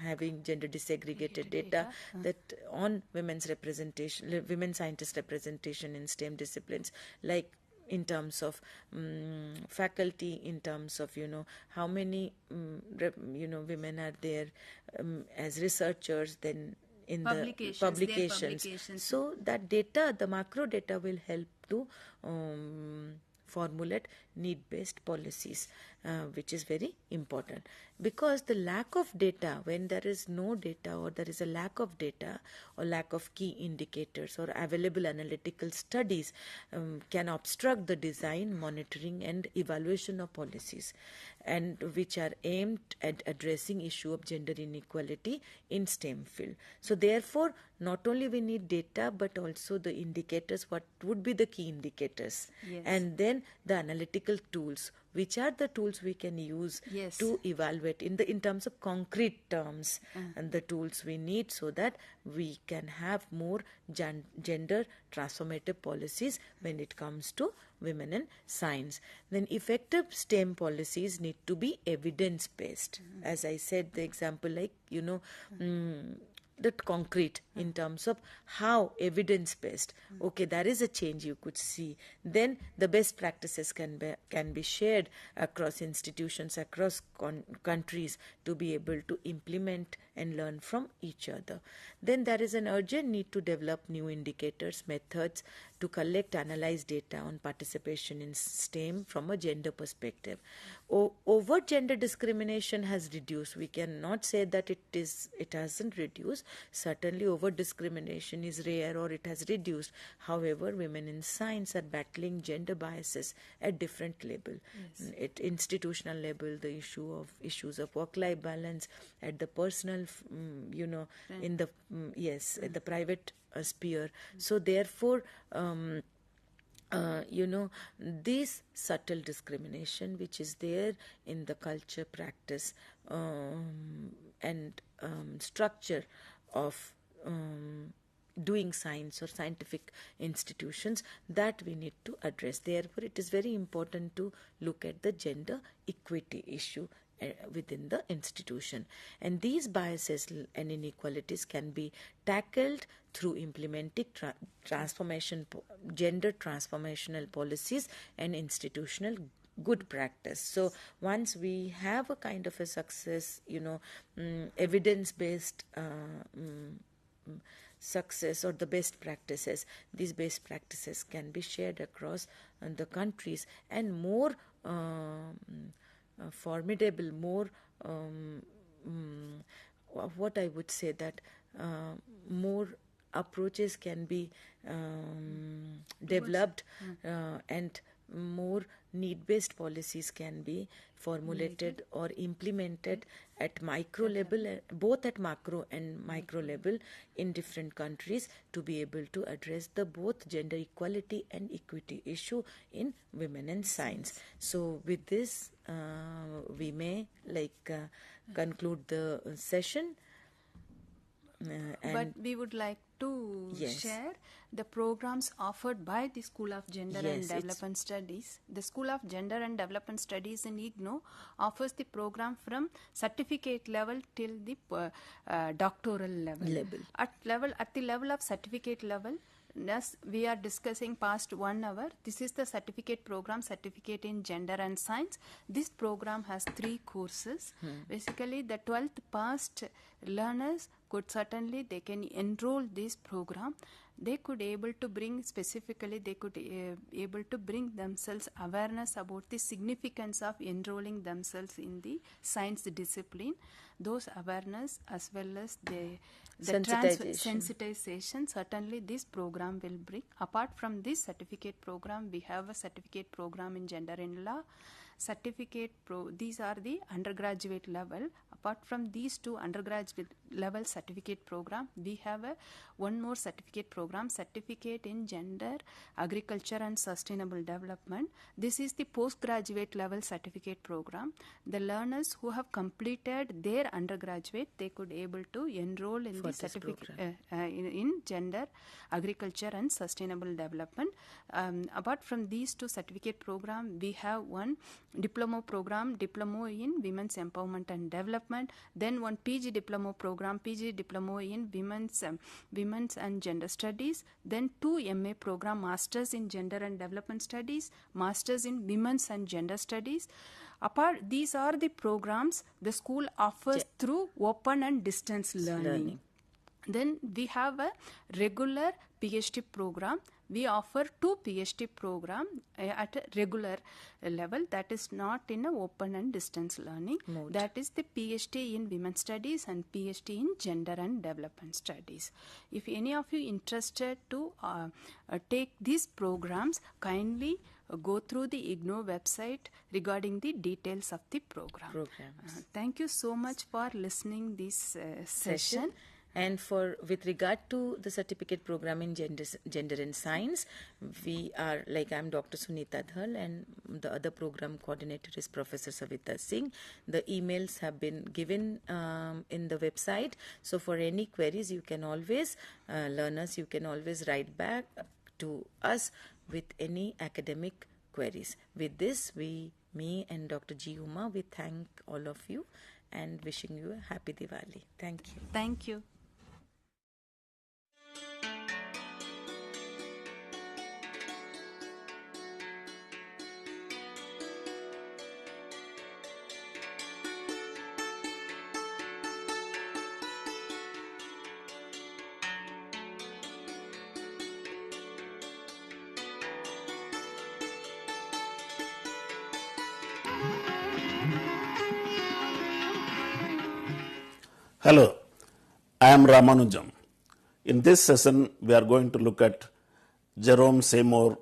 having gender disaggregated data that on women's representation, women scientist representation in STEM disciplines, like in terms of faculty, in terms of how many women are there as researchers, then in the publications. So that data, the macro data, will help to formulate need-based policies. which is very important, because the lack of data, when there is no data or there is a lack of data or lack of key indicators or available analytical studies, can obstruct the design, monitoring and evaluation of policies, and which are aimed at addressing issue of gender inequality in STEM field. So therefore, not only we need data but also the indicators, what would be the key indicators, and then the analytical tools, which are the tools we can use to evaluate in terms of concrete terms, and the tools we need so that we can have more gender transformative policies when it comes to women in science. Then effective STEM policies need to be evidence based. As I said, the example like that concrete in terms of how evidence based, okay, there is a change you could see, then the best practices can be shared across institutions, across countries, to be able to implement and learn from each other. Then there is an urgent need to develop new indicators, methods to collect, analyze data on participation in STEM from a gender perspective. Overt gender discrimination has reduced. We cannot say that it hasn't reduced. Certainly overt discrimination is rare or it has reduced. However, women in science are battling gender biases at different level. At institutional level, the issues of work-life balance, at the personal, in the at the private sphere. So therefore, this subtle discrimination which is there in the culture, practice and structure of doing science or scientific institutions, that we need to address. Therefore, it is very important to look at the gender equity issue within the institution, and these biases and inequalities can be tackled through implementing gender transformational policies and institutional good practice. So once we have a kind of a success, evidence-based success or the best practices, these best practices can be shared across the countries, and more formidable, more what I would say that more approaches can be developed and more need-based policies can be formulated or implemented at micro level, both at macro and micro level in different countries, to be able to address the both gender equality and equity issue in women in science. So with this, we may conclude the session. But we would like to share the programs offered by the School of Gender and Development Studies. The School of Gender and Development Studies in IGNOU offers the program from certificate level till the doctoral level. At the level of certificate level, as we are discussing past 1 hour, this is the certificate program, Certificate in Gender and Science. This program has 3 courses. Basically, the 12th passed learners they can enroll this program. They could able to bring able to bring themselves awareness about the significance of enrolling themselves in the science discipline. Those awareness as well as the sensitization, certainly this program will bring. Apart from this certificate program, we have a certificate program in gender and law. These are the undergraduate level. Apart from these 2 undergraduate level certificate program, we have one more certificate program, Certificate in Gender, Agriculture and Sustainable Development. This is the postgraduate level certificate program. The learners who have completed their undergraduate, they could able to enroll in the certificate in Gender, Agriculture and Sustainable Development. Apart from these 2 certificate program, we have one diploma program, Diploma in Women's Empowerment and Development, then one PG diploma program, PG diploma in Women's and Gender Studies, then 2 MA program, Masters in Gender and Development Studies, Masters in Women's and Gender Studies. These are the programs the school offers through open and distance learning. Then we have a regular PhD program. We offer 2 PhD program at a regular level, that is not in a open and distance learning. That is the PhD in Women's Studies and PhD in Gender and Development Studies. If any of you interested to take these programs, kindly go through the IGNOU website regarding the details of the programs. Thank you so much for listening this session. And with regard to the certificate program in gender and science, we are, like, I'm Dr. Sunita Dhal and the other program coordinator is Professor Savita Singh. The emails have been given in the website. So for any queries, you can always, learners, you can always write back to us with any academic queries. With this, me and Dr. G. Uma, we thank all of you and wishing you a happy Diwali. Thank you. Thank you. Hello, I am Ramanujam. In this session, we are going to look at Jerome Seymour